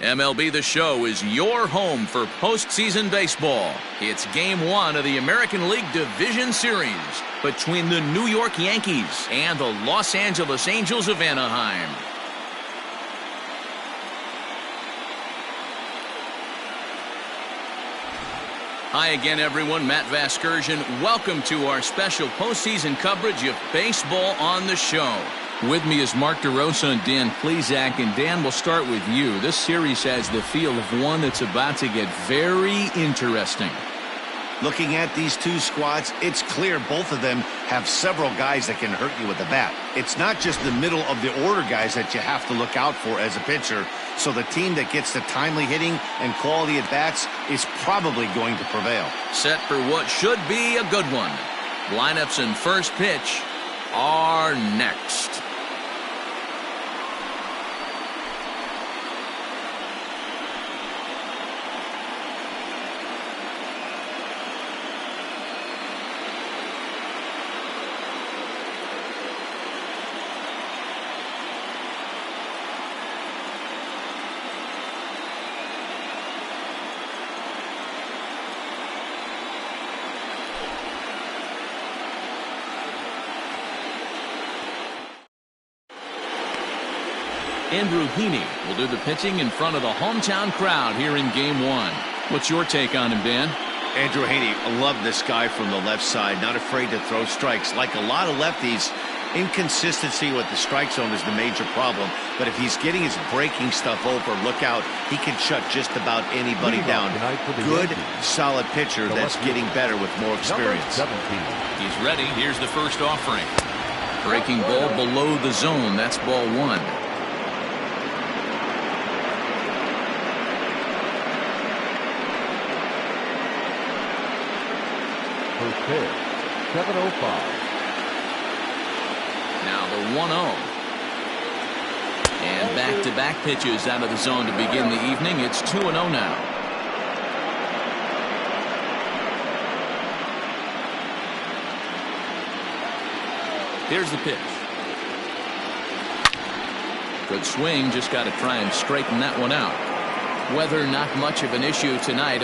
MLB The Show is your home for postseason baseball. It's Game 1 of the American League Division Series between the New York Yankees and the Los Angeles Angels of Anaheim. Hi again, everyone. Matt Vasgersian. Welcome to our special postseason coverage of Baseball on the Show. With me is Mark DeRosa and Dan Plesac. And Dan, we'll start with you. This series has the feel of one that's about to get very interesting. Looking at these two squads, it's clear both of them have several guys that can hurt you with the bat. It's not just the middle of the order guys that you have to look out for as a pitcher. So the team that gets the timely hitting and quality at bats is probably going to prevail. Set for what should be a good one. Lineups and first pitch are next. Andrew Heaney will do the pitching in front of the hometown crowd here in Game 1. What's your take on him, Dan? Andrew Heaney, I love this guy from the left side, not afraid to throw strikes. Like a lot of lefties, inconsistency with the strike zone is the major problem. But if he's getting his breaking stuff over, look out, he can shut just about anybody down. Good, solid pitcher that's getting better with more experience. He's ready. Here's the first offering. Breaking ball below the zone. That's ball one. First pitch, 7:05. Now the 1-0. And back-to-back pitches out of the zone to begin the evening. It's 2-0 now. Here's the pitch. Good swing. Just got to try and straighten that one out. Weather not much of an issue tonight.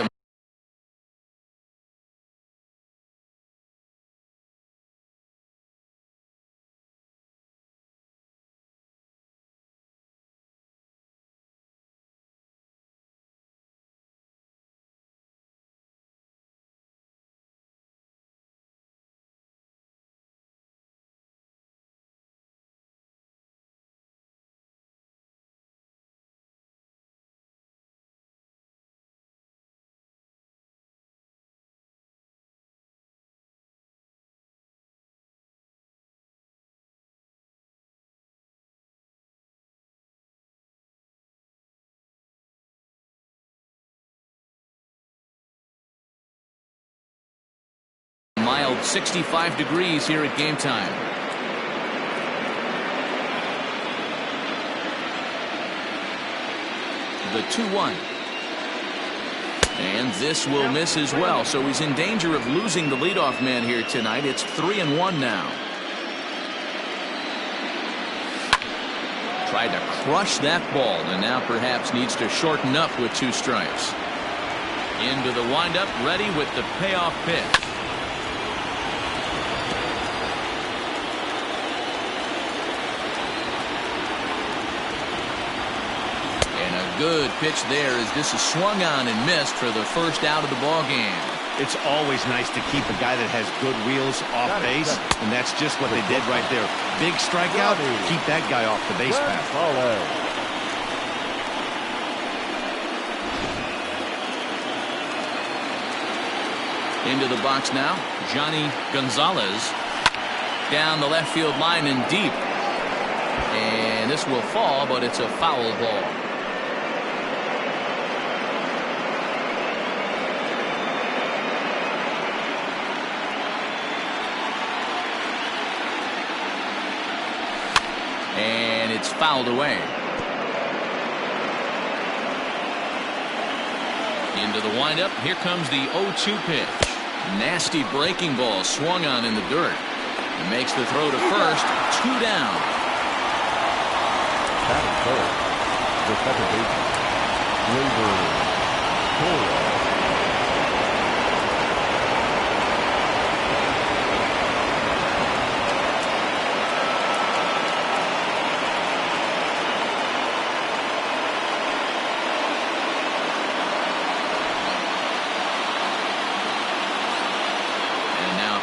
Mild 65 degrees here at game time. The 2-1. And this will miss as well, so he's in danger of losing the leadoff man here tonight. It's 3-1 now. Tried to crush that ball and now perhaps needs to shorten up with 2 strikes. Into the windup, ready with the payoff pitch. Good pitch there as this is swung on and missed for the first out of the ball game. It's always nice to keep a guy that has good wheels off base, and that's just what they did right there. Big strikeout, keep that guy off the base path. Into the box now, Johnny Gonzalez. Down the left field line and deep. And this will fall, but it's a foul ball. And it's fouled away. Into the windup. Here comes the 0-2 pitch. Nasty breaking ball swung on in the dirt. He makes the throw to first. 2 down. Batting third, the second baseman,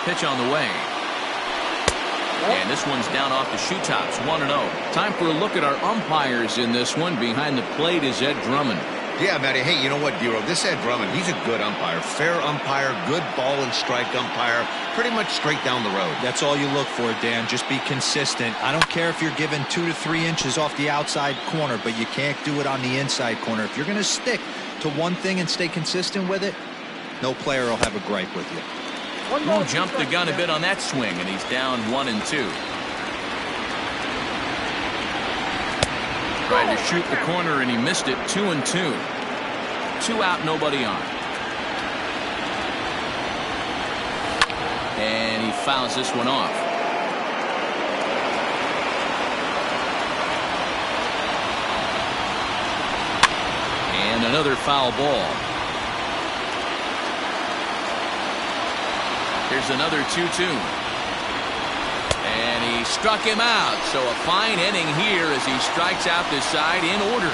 Pitch on the way. And this one's down off the shoe tops, 1-0. Time for a look at our umpires in this one. Behind the plate is Ed Drummond. Yeah, Matty. Hey, you know what, Dero? This Ed Drummond, he's a good umpire. Fair umpire, good ball and strike umpire. Pretty much straight down the road. That's all you look for, Dan. Just be consistent. I don't care if you're given 2 to 3 inches off the outside corner, but you can't do it on the inside corner. If you're going to stick to one thing and stay consistent with it, no player will have a gripe with you. Who jumped the gun a bit on that swing, and he's down 1-2. Tried to shoot the corner, and he missed it. 2-2. 2 out, nobody on. And he fouls this one off. And another foul ball. Here's another 2-2. And he struck him out. So a fine inning here as he strikes out this side in order.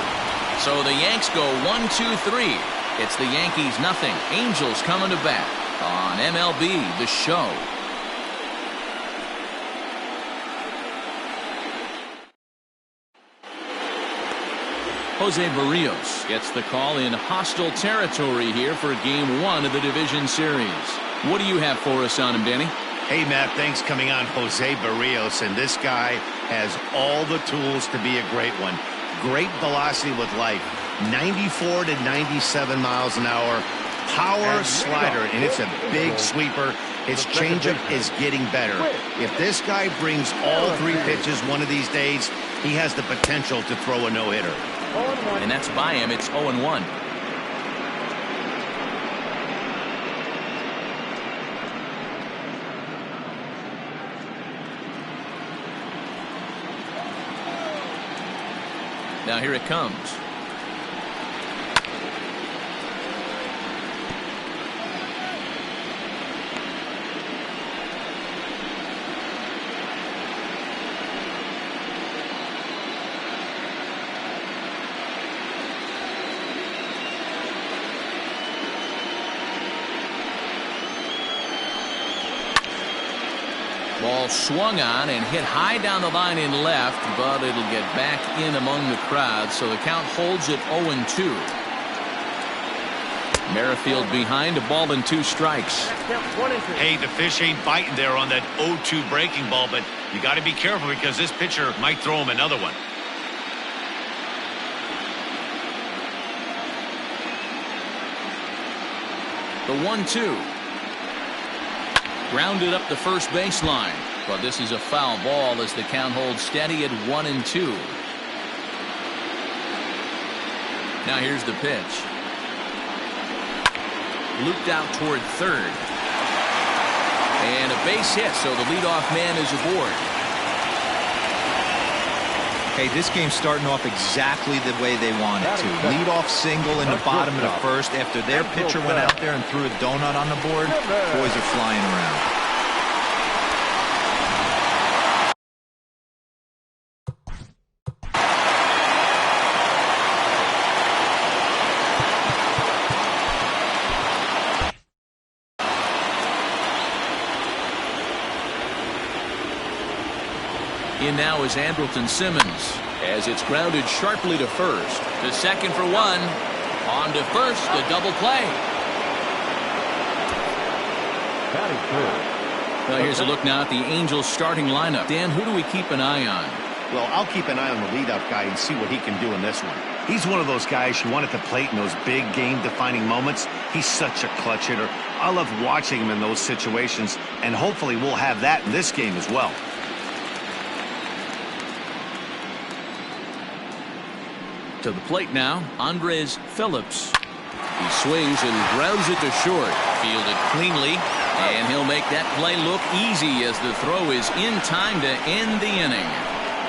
So the Yanks go 1-2-3. It's the Yankees nothing. Angels coming to bat on MLB The Show. Jose Barrios gets the call in hostile territory here for Game 1 of the Division Series. What do you have for us on him, Danny? Hey, Matt, thanks. Coming on Jose Barrios, and this guy has all the tools to be a great one. Great velocity with life, 94 to 97 miles an hour, power slider, and it's a big sweeper. His changeup is getting better. If this guy brings all 3 pitches one of these days, he has the potential to throw a no-hitter. And that's by him. It's 0-1. Now here it comes. Ball swung on and hit high down the line in left, but it'll get back in among the crowd, so the count holds at 0-2. Merrifield behind, a ball and 2 strikes. Hey, the fish ain't biting there on that 0-2 breaking ball, but you got to be careful because this pitcher might throw him another one. The 1-2. Grounded up the first baseline, but this is a foul ball as the count holds steady at 1-2. Now here's the pitch. Looped out toward third. And a base hit, so the leadoff man is aboard. Hey, this game's starting off exactly the way they want it to. Lead off single in the bottom of the first after their pitcher went out there and threw a donut on the board. Boys are flying around. In now is Andrelton Simmons as it's grounded sharply to first. To second for 1. On to first, a double play. Well, here's a look now at the Angels starting lineup. Dan, who do we keep an eye on? Well, I'll keep an eye on the leadoff guy and see what he can do in this one. He's one of those guys you want at the plate in those big game-defining moments. He's such a clutch hitter. I love watching him in those situations, and hopefully we'll have that in this game as well. To the plate now, Andres Phillips. He swings and grounds it to short. Fielded cleanly, and he'll make that play look easy as the throw is in time to end the inning.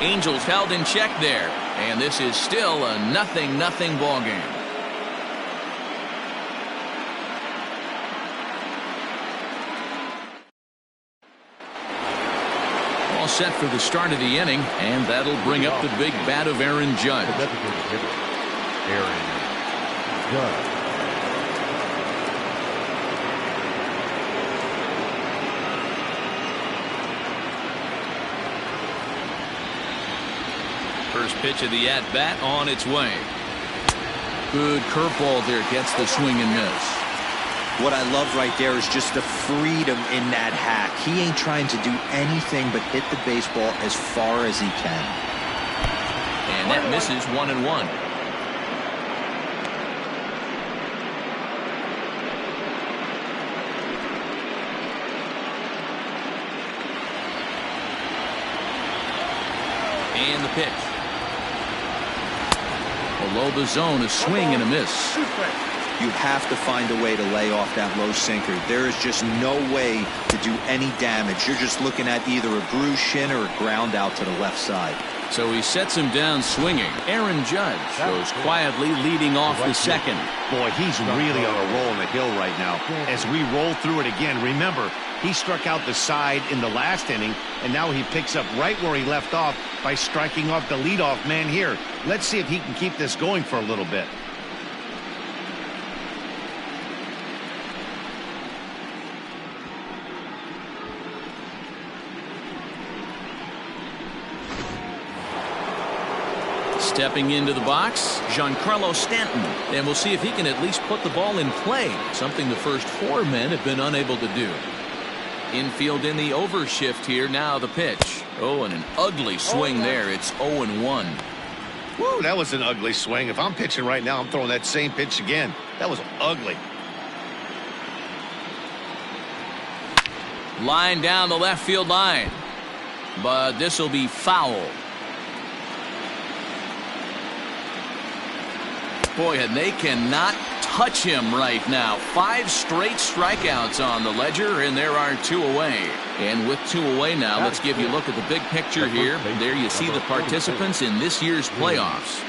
Angels held in check there, and this is still a 0-0 ball game. All set for the start of the inning, and that'll bring up the big bat of Aaron Judge. Aaron Judge. First pitch of the at-bat on its way. Good curveball there, gets the swing and miss. What I love right there is just the freedom in that hack. He ain't trying to do anything but hit the baseball as far as he can. And that misses 1-1. And the pitch. Below the zone, a swing and a miss. You have to find a way to lay off that low sinker. There is just no way to do any damage. You're just looking at either a bruised shin or a ground out to the left side. So he sets him down swinging. Aaron Judge goes quietly leading off the second. Boy, he's really on a roll in the hill right now. As we roll through it again, remember, he struck out the side in the last inning, and now he picks up right where he left off by striking off the leadoff man here. Let's see if he can keep this going for a little bit. Stepping into the box, Giancarlo Stanton. And we'll see if he can at least put the ball in play, something the first 4 men have been unable to do. Infield in the overshift here. Now the pitch. Oh, and an ugly swing there. It's 0-1. Woo, that was an ugly swing. If I'm pitching right now, I'm throwing that same pitch again. That was ugly. Line down the left field line. But this will be foul. Boy, and they cannot touch him right now. 5 straight strikeouts on the ledger, and there are 2 away. And with 2 away now, let's give you a look at the big picture here. There you see the participants in this year's playoffs.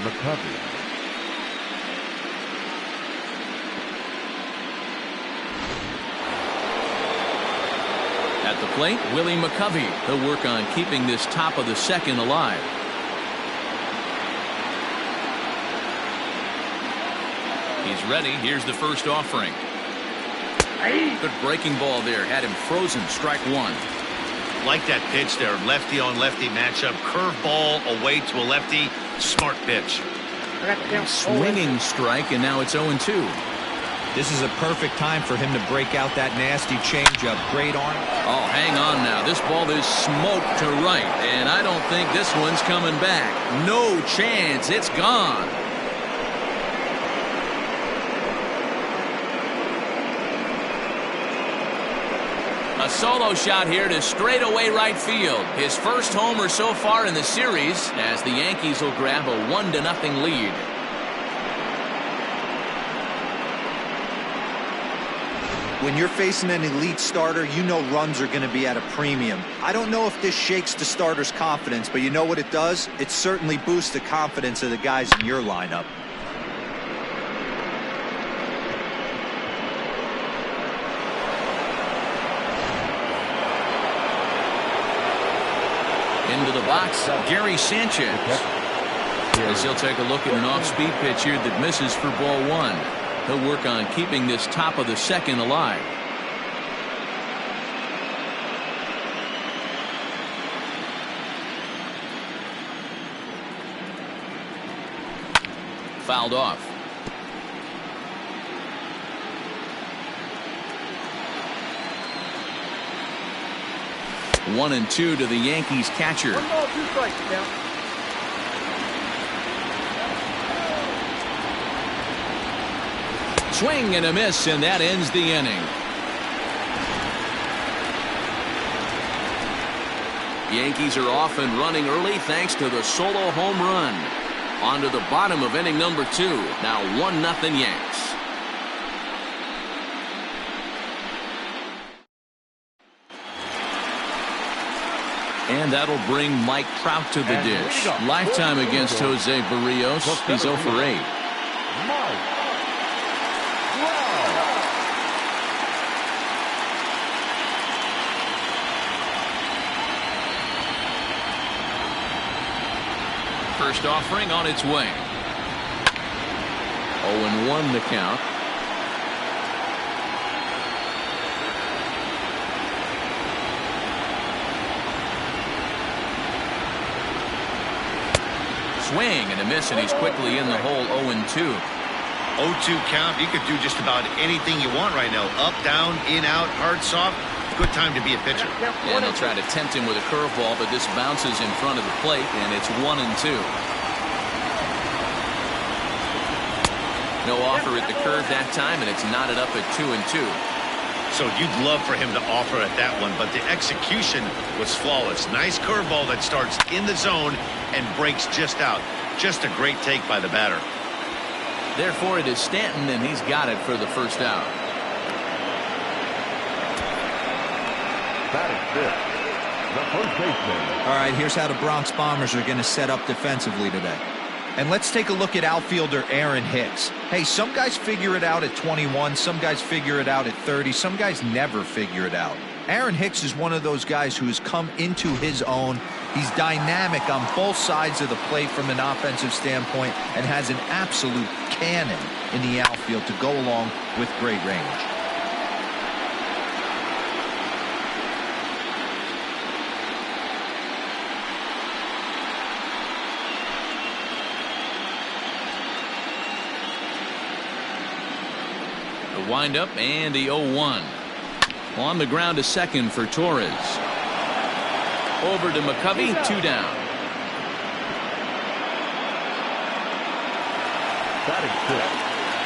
McCovey. At the plate, Willie McCovey. He'll work on keeping this top of the second alive. He's ready. Here's the first offering. Good breaking ball there. Had him frozen. Strike 1. Like that pitch there. Lefty on lefty matchup. Curveball away to a lefty. Smart pitch. Swinging strike, and now it's 0-2. This is a perfect time for him to break out that nasty changeup. Great arm. Oh, hang on now. This ball is smoked to right, and I don't think this one's coming back. No chance. It's gone. A solo shot here to straightaway right field. His first homer so far in the series, as the Yankees will grab a 1-0 lead. When you're facing an elite starter, you know runs are going to be at a premium. I don't know if this shakes the starter's confidence, but you know what it does? It certainly boosts the confidence of the guys in your lineup. Into the box, Gary Sanchez. As he'll take a look at an off-speed pitch here that misses for ball 1. He'll work on keeping this top of the second alive. Fouled off. One and 2 to the Yankees catcher. 1 ball, 2 strikes now. Swing and a miss, and that ends the inning. Yankees are off and running early thanks to the solo home run. On to the bottom of inning number 2. Now 1-0 Yanks. And that'll bring Mike Trout to the dish. Lifetime against Jose Barrios. He's 0 for 8. first offering on its way. 0-1 the count. Swing and a miss, and he's quickly in the hole. 0-2. 0-2 count. You could do just about anything you want right now. Up, down, in, out, hard, soft. Good time to be a pitcher. And they'll try to tempt him with a curveball, but this bounces in front of the plate, and it's 1-2. No offer at the curve that time, and it's knotted up at 2-2. So you'd love for him to offer at that one, but the execution was flawless. Nice curveball that starts in the zone and breaks just out. Just a great take by the batter. Therefore, it is Stanton, and he's got it for the first out. Batting fifth, the first baseman. All right, here's how the Bronx Bombers are going to set up defensively today. And let's take a look at outfielder Aaron Hicks. Hey, some guys figure it out at 21, some guys figure it out at 30, some guys never figure it out. Aaron Hicks is one of those guys who has come into his own. He's dynamic on both sides of the plate from an offensive standpoint and has an absolute cannon in the outfield to go along with great range. The windup and the 0-1. On the ground to second for Torres. Over to McCovey, 2 down. Batting fifth.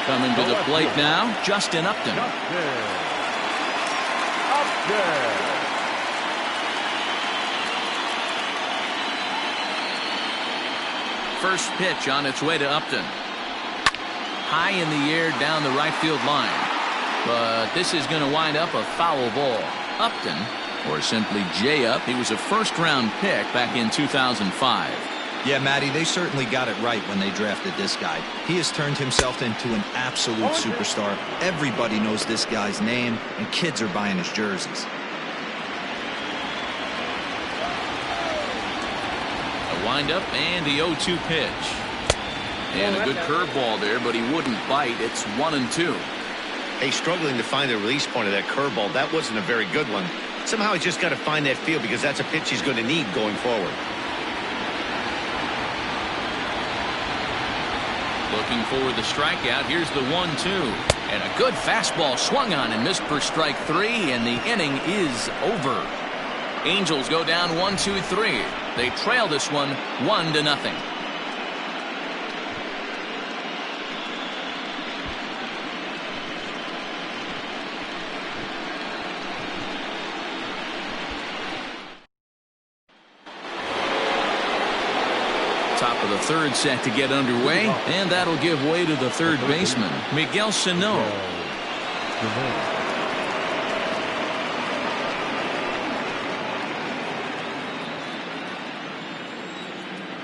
Coming to the plate now, Justin Upton. First pitch on its way to Upton. High in the air down the right field line. But this is going to wind up a foul ball. Upton, or simply J-Up, he was a first-round pick back in 2005. Yeah, Matty, they certainly got it right when they drafted this guy. He has turned himself into an absolute superstar. Everybody knows this guy's name, and kids are buying his jerseys. A windup and the 0-2 pitch. And a good curveball there, but he wouldn't bite. It's 1-2. Hey, struggling to find the release point of that curveball. That wasn't a very good one. Somehow he's just got to find that feel because that's a pitch he's going to need going forward. Looking for the strikeout. Here's the 1-2. And a good fastball swung on and missed for strike 3, and the inning is over. Angels go down 1-2-3. They trail this one 1-0. Top of the third set to get underway, and that'll give way to the third baseman, Miguel Sano.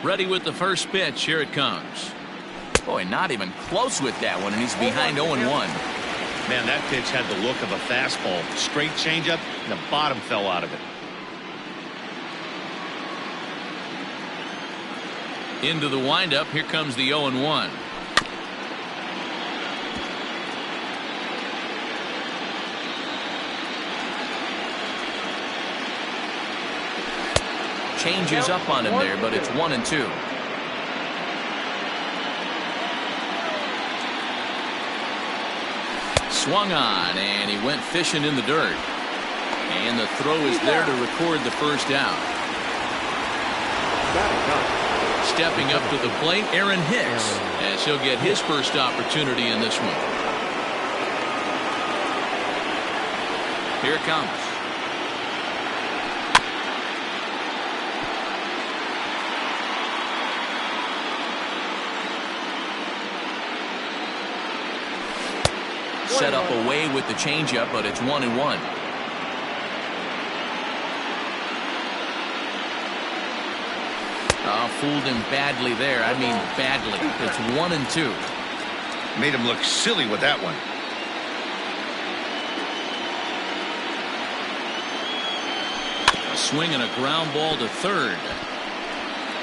Ready with the first pitch. Here it comes. Boy, not even close with that one, and he's behind 0-1. Man, that pitch had the look of a fastball. Straight changeup, and the bottom fell out of it. Into the windup. Here comes the 0-1. Changes up on him there, but it's 1-2. Swung on, and he went fishing in the dirt. And the throw is there to record the first out. Stepping up to the plate, Aaron Hicks, as he'll get his first opportunity in this one. Here it comes. Set up away with the changeup, but it's 1-1. Fooled him badly there. I mean badly. It's 1-2. Made him look silly with that one. A swing and a ground ball to third.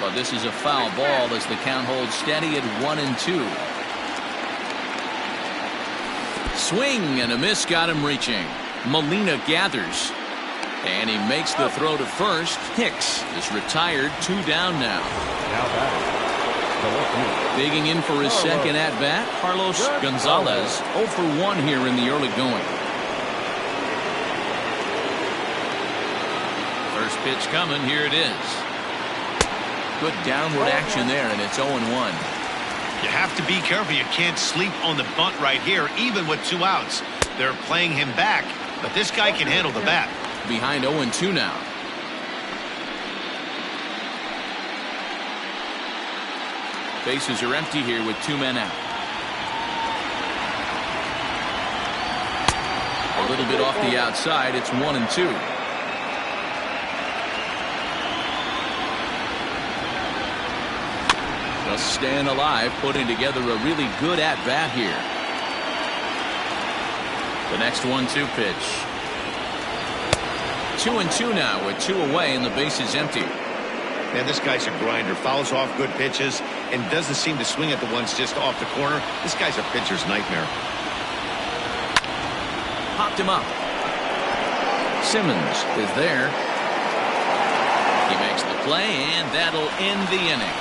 But this is a foul ball as the count holds steady at 1-2. Swing and a miss got him reaching. Molina gathers. And he makes the throw to first. Hicks is retired. 2 down now. Now batting, Digging in for his second at-bat, Carlos Gonzalez 0 for 1 here in the early going. First pitch coming. Here it is. Good downward action there, and it's 0-1. You have to be careful. You can't sleep on the bunt right here, even with 2 outs. They're playing him back, but this guy can handle the bat. Behind 0-2 now. Bases are empty here with 2 men out. A little bit off the outside. It's 1-2. Just staying alive, putting together a really good at-bat here. The next 1-2 pitch. 2-2 now with 2 away and the base is empty. Man, this guy's a grinder. Fouls off good pitches and doesn't seem to swing at the ones just off the corner. This guy's a pitcher's nightmare. Popped him up. Simmons is there. He makes the play, and that'll end the inning.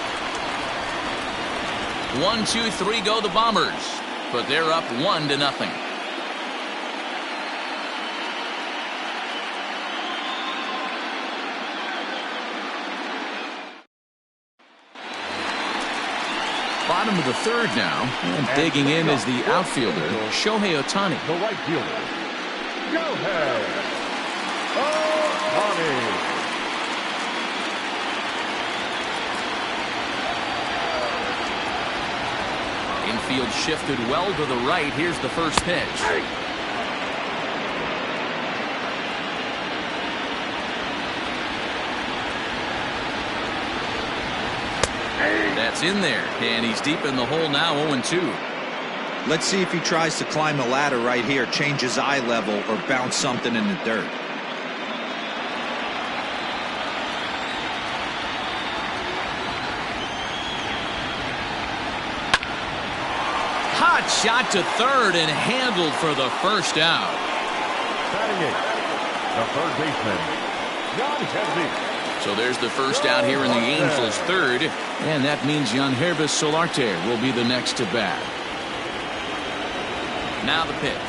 1, 2, 3 go the Bombers, but they're up 1-0. Bottom of the third now, and digging in is the outfielder, Shohei Ohtani. the right fielder, Shohei Ohtani. Infield shifted well to the right. Here's the first pitch. That's in there, and he's deep in the hole now. 0-2. Let's see if he tries to climb the ladder right here, change his eye level, or bounce something in the dirt. Hot shot to third and handled for the first out. Batting it, the third baseman, Yangervis. So there's the first out here in the Angels' third, and that means Yangervis Solarte will be the next to bat. Now the pitch.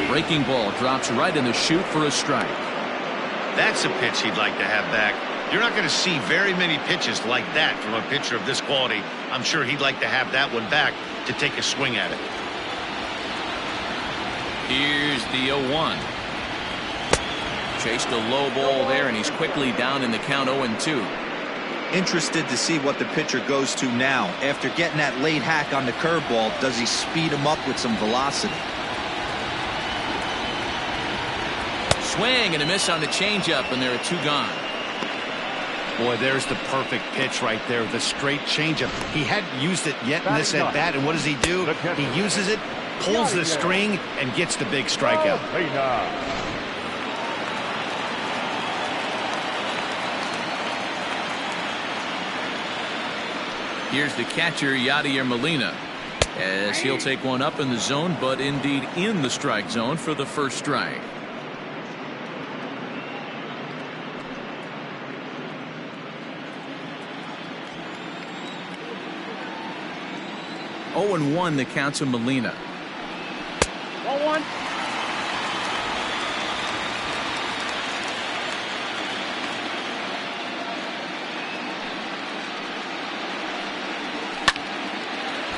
Breaking ball drops right in the chute for a strike. That's a pitch he'd like to have back. You're not going to see very many pitches like that from a pitcher of this quality. I'm sure he'd like to have that one back to take a swing at it. Here's the 0-1. Chased a low ball there, and he's quickly down in the count. 0-2. Interested to see what the pitcher goes to now. After getting that late hack on the curveball, does he speed him up with some velocity? Swing and a miss on the changeup, and there are 2 gone. Boy, there's the perfect pitch right there, the straight changeup. He hadn't used it yet in this at-bat, and what does he do? He uses it, pulls the string, and gets the big strikeout. Here's the catcher, Yadier Molina, as he'll take one up in the zone, but indeed in the strike zone for the first strike. Oh, and 1 the count to Molina. 0-1.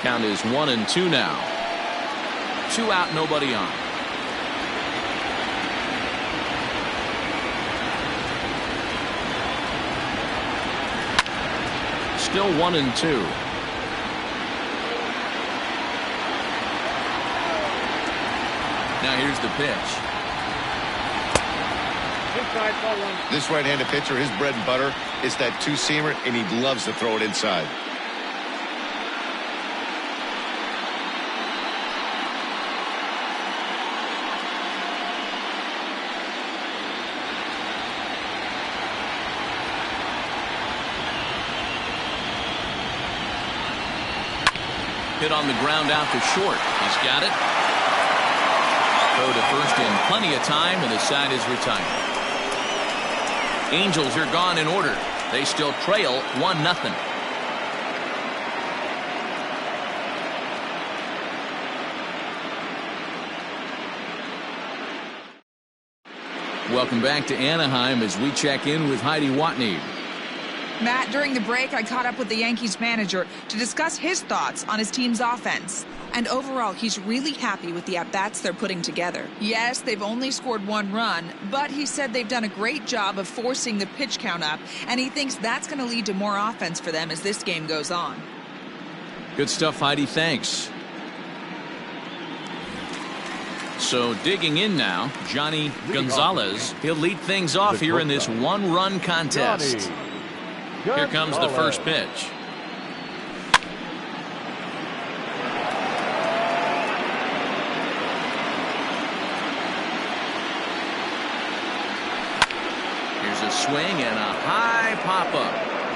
Count is 1-2 now. 2 out, nobody on. Still 1-2. Now here's the pitch. This right-handed pitcher, his bread and butter is that two-seamer, and he loves to throw it inside. Hit on the ground out to short. He's got it. Throw to first in plenty of time, and the side is retired. Angels are gone in order. They still trail 1-0. Welcome back to Anaheim as we check in with Heidi Watney. Matt, during the break, I caught up with the Yankees manager to discuss his thoughts on his team's offense. And overall, he's really happy with the at-bats they're putting together. Yes, they've only scored 1 run, but he said they've done a great job of forcing the pitch count up, and he thinks that's going to lead to more offense for them as this game goes on. Good stuff, Heidi. Thanks. So digging in now, Johnny Gonzalez. He'll lead things off here in this 1-run contest. Here comes the first pitch. Here's a swing and a high pop-up.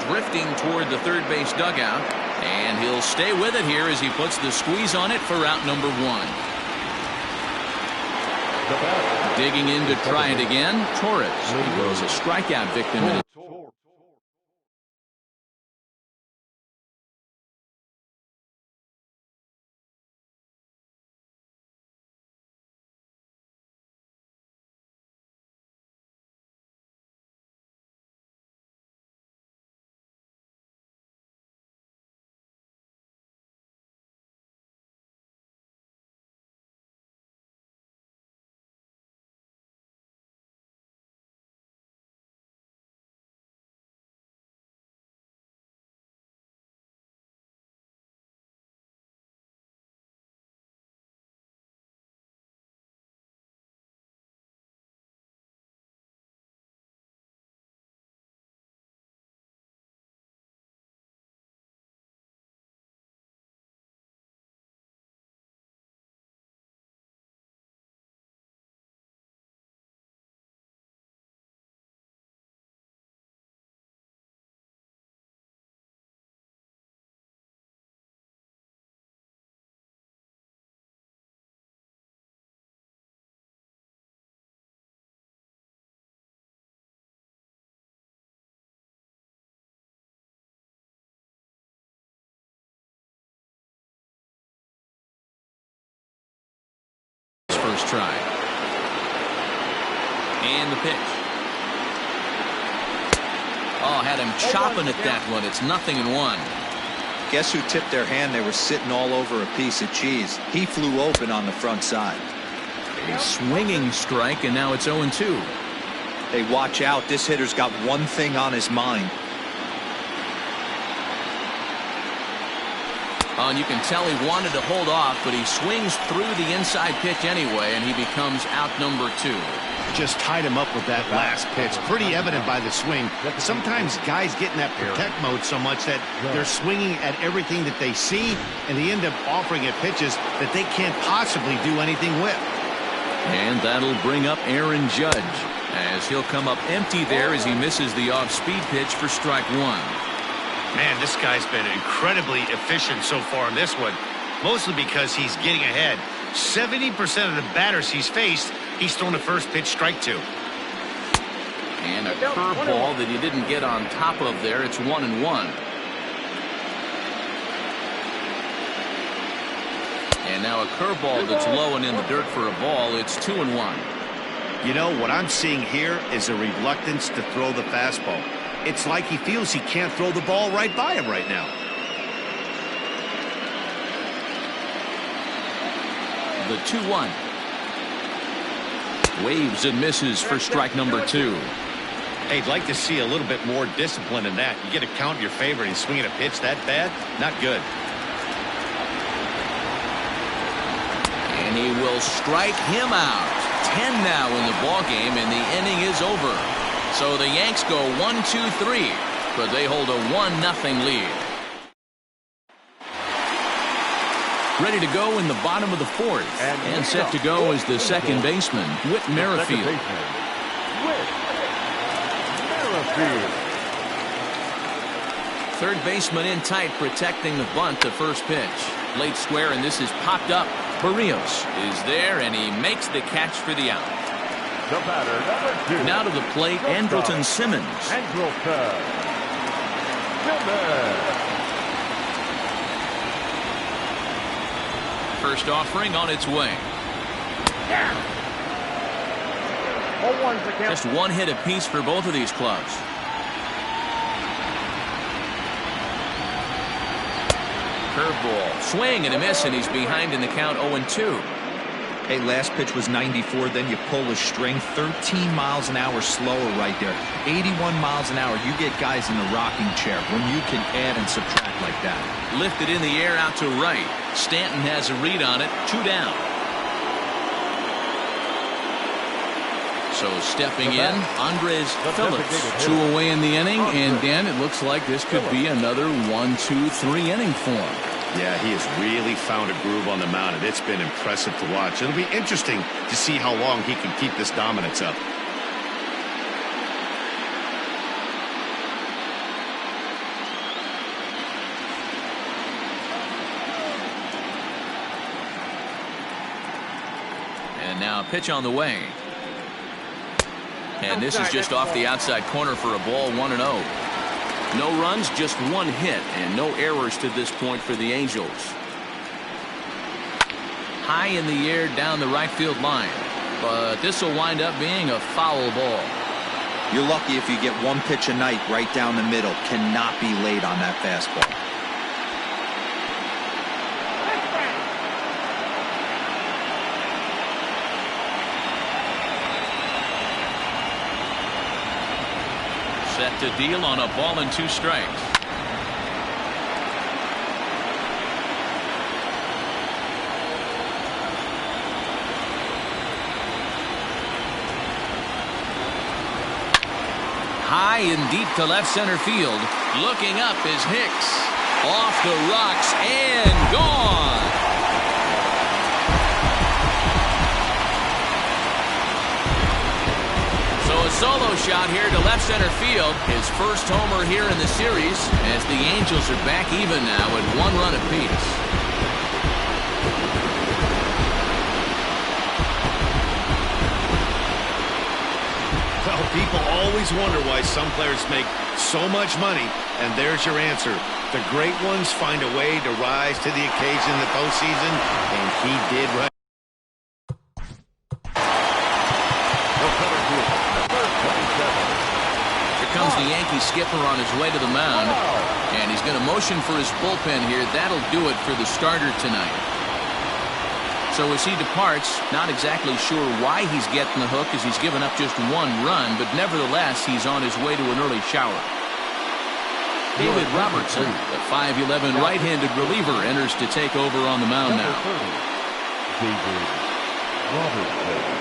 Drifting toward the third base dugout. And he'll stay with it here as he puts the squeeze on it for out number 1. Digging in to try it again, Torres. He was a strikeout victim in first try. And the pitch. Oh, had him chopping at that one. It's 0-1. Guess who tipped their hand? They were sitting all over a piece of cheese. He flew open on the front side. A swinging strike, and now it's 0-2. Hey, watch out. This hitter's got one thing on his mind. Oh, and you can tell he wanted to hold off, but he swings through the inside pitch anyway, and he becomes out number 2. Just tied him up with that last pitch. Pretty evident by the swing. Sometimes guys get in that protect mode so much that they're swinging at everything that they see, and they end up offering at pitches that they can't possibly do anything with. And that'll bring up Aaron Judge, as he'll come up empty there as he misses the off-speed pitch for strike 1. Man, this guy's been incredibly efficient so far in this one, mostly because he's getting ahead. 70% of the batters he's faced, he's thrown the first pitch, strike 2. And a curveball that he didn't get on top of there. It's 1-1. And now a curveball that's low and in the dirt for a ball. It's 2-1. You know, what I'm seeing here is a reluctance to throw the fastball. It's like he feels he can't throw the ball right by him right now. The 2-1. Waves and misses for strike number 2. Hey, I'd like to see a little bit more discipline in that. You get a count in your favor and swinging a pitch that bad? Not good. And he will strike him out. 10 now in the ball game, and the inning is over. So the Yanks go 1-2-3, but they hold a 1-0 lead. Ready to go in the bottom of the 4th, and set to go is the second baseman, Whit Merrifield. Third baseman in tight, protecting the bunt to first pitch. Late square, and this is popped up. Barrios is there, and he makes the catch for the out. The batter, number 2. Now to the plate, Andrelton Simmons. Andrelton Simmons. First offering on its way. 0-1's the count. Just one hit apiece for both of these clubs. Curveball, swing and a miss, and he's behind in the count 0-2. Hey, last pitch was 94, then you pull a string 13 miles an hour slower right there. 81 miles an hour. You get guys in the rocking chair when you can add and subtract like that. Lifted in the air out to right. Stanton has a read on it. 2 down. So stepping in, Andres Phillips. 2 away in the inning, and Dan, it looks like this could be another 1-2-3 inning for him. Yeah, he has really found a groove on the mound, and it's been impressive to watch. It'll be interesting to see how long he can keep this dominance up. And now a pitch on the way. And this is just off the outside corner for a ball, 1-0. No runs, just 1 hit, and no errors to this point for the Angels. High in the air down the right field line, but this will wind up being a foul ball. You're lucky if you get 1 pitch a night right down the middle. Cannot be late on that fastball. Set to deal on a ball and 2 strikes. High and deep to left center field. Looking up is Hicks. Off the rocks and gone. So a solo shot here to left center field. His first homer here in the series, as the Angels are back even now at 1 run apiece. Well, people always wonder why some players make so much money, and there's your answer. The great ones find a way to rise to the occasion in the postseason, and he did right. Here comes the Yankee skipper on his way to the mound, and he's going to motion for his bullpen here. That'll do it for the starter tonight. So as he departs, not exactly sure why he's getting the hook, as he's given up just 1 run, but nevertheless, he's on his way to an early shower. David Robertson, the 5'11" right-handed reliever, enters to take over on the mound now. David Robertson.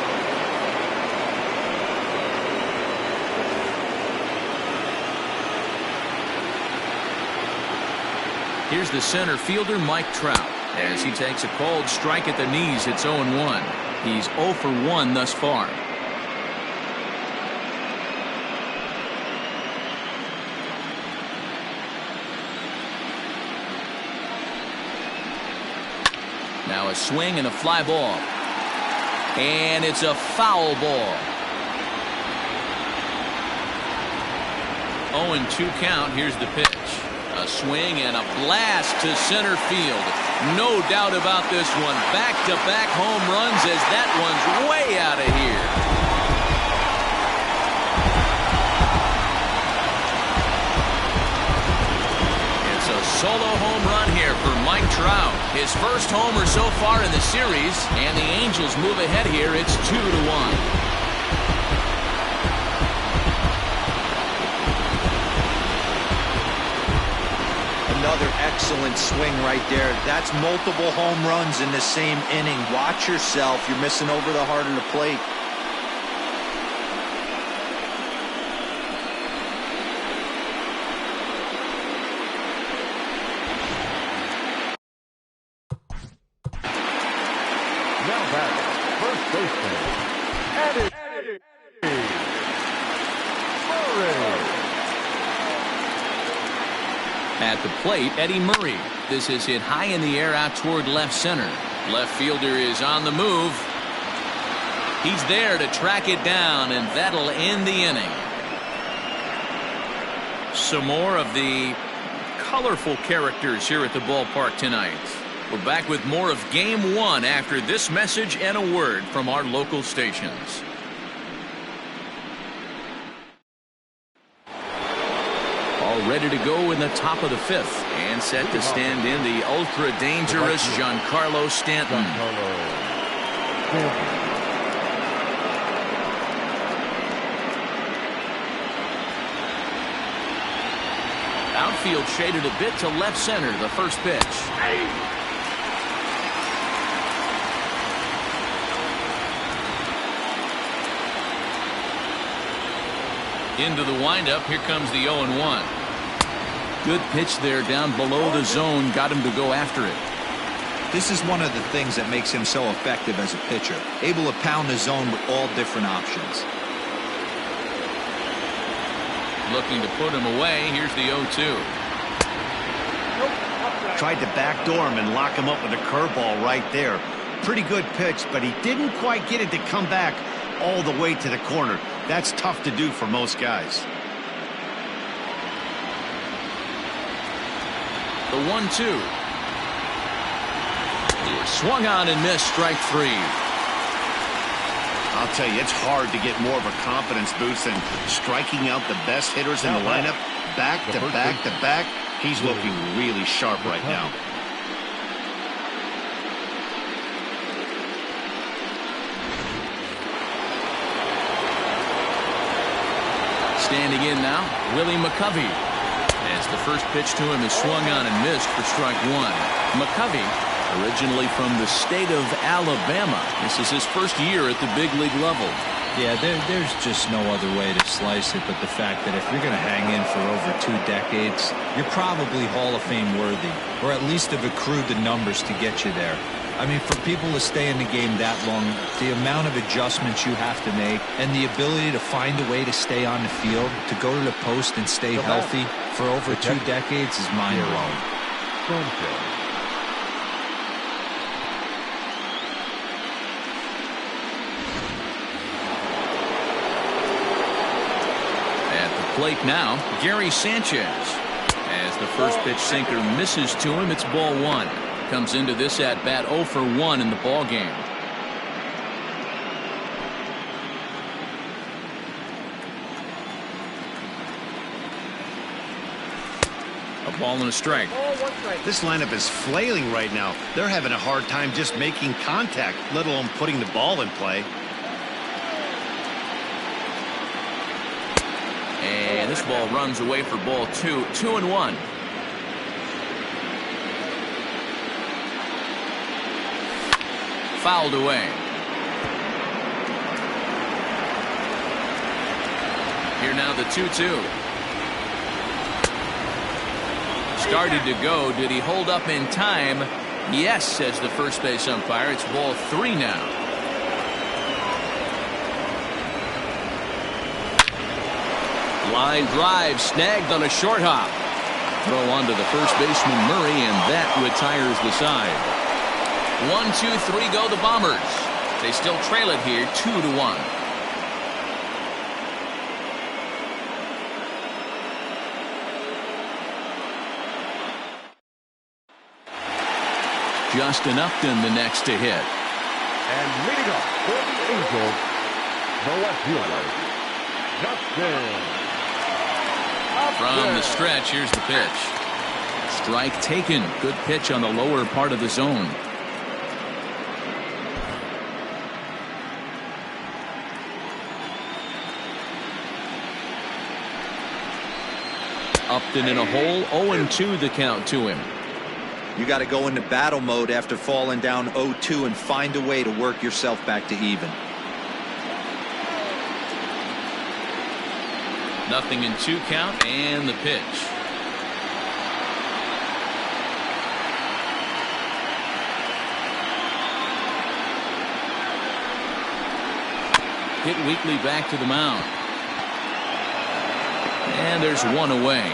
Here's the center fielder, Mike Trout, as he takes a cold strike at the knees. It's 0-1. He's 0 for 1 thus far. Now a swing and a fly ball. And it's a foul ball. 0-2 count. Here's the pitch. A swing and a blast to center field. No doubt about this one. Back-to-back home runs, as that one's way out of here. It's a solo home run here for Mike Trout. His first homer so far in the series, and the Angels move ahead here. It's 2-1. Another excellent swing right there. That's multiple home runs in the same inning. Watch yourself. You're missing over the heart of the plate. Now back, first baseman, Eddie Murray. At the plate, Eddie Murray. This is hit high in the air out toward left center. Left fielder is on the move. He's there to track it down, and that'll end the inning. Some more of the colorful characters here at the ballpark tonight. We're back with more of Game 1 after this message and a word from our local stations. All ready to go in the top of the 5th. And set to stand in the ultra-dangerous Giancarlo Stanton. Outfield shaded a bit to left center. The first pitch. Into the windup. Here comes the 0-1. Good pitch there down below the zone. Got him to go after it. This is one of the things that makes him so effective as a pitcher. Able to pound the zone with all different options. Looking to put him away. Here's the 0-2. Tried to backdoor him and lock him up with a curveball right there. Pretty good pitch, but he didn't quite get it to come back all the way to the corner. That's tough to do for most guys. The 1-2. Swung on and missed. Strike 3. I'll tell you, it's hard to get more of a confidence boost than striking out the best hitters in the lineup. Back to back to back. He's looking really sharp right now. Standing in now, Willie McCovey. As the first pitch to him is swung on and missed for strike 1. McCovey, originally from the state of Alabama. This is his first year at the big league level. Yeah, there's just no other way to slice it but the fact that if you're going to hang in for over 2 decades, you're probably Hall of Fame worthy, or at least have accrued the numbers to get you there. I mean, for people to stay in the game that long, the amount of adjustments you have to make and the ability to find a way to stay on the field, to go to the post and stay healthy for over 2 decades is mind-blowing. At the plate now, Gary Sanchez. As the first pitch sinker misses to him, it's ball 1. Comes into this at bat 0 for 1 in the ball game. A ball and a strike. This lineup is flailing right now. They're having a hard time just making contact, let alone putting the ball in play. And this ball runs away for ball 2. 2-1. Fouled away. Here now the 2-2. Started to go. Did he hold up in time? Yes, says the first base umpire. It's ball 3 now. Line drive snagged on a short hop. Throw on to the first baseman Murray, and that retires the side. 1-2-3 go the Bombers. They still trail it here 2-1. Justin Upton the next to hit. And leading up for the Angels, the left fielder, Justin Upton. From the stretch, here's the pitch. Strike taken. Good pitch on the lower part of the zone. Upton in a hole. 0-2 the count to him. You got to go into battle mode after falling down 0-2 and find a way to work yourself back to even. Nothing in 2 count, and the pitch. Hit weakly back to the mound. And there's one away.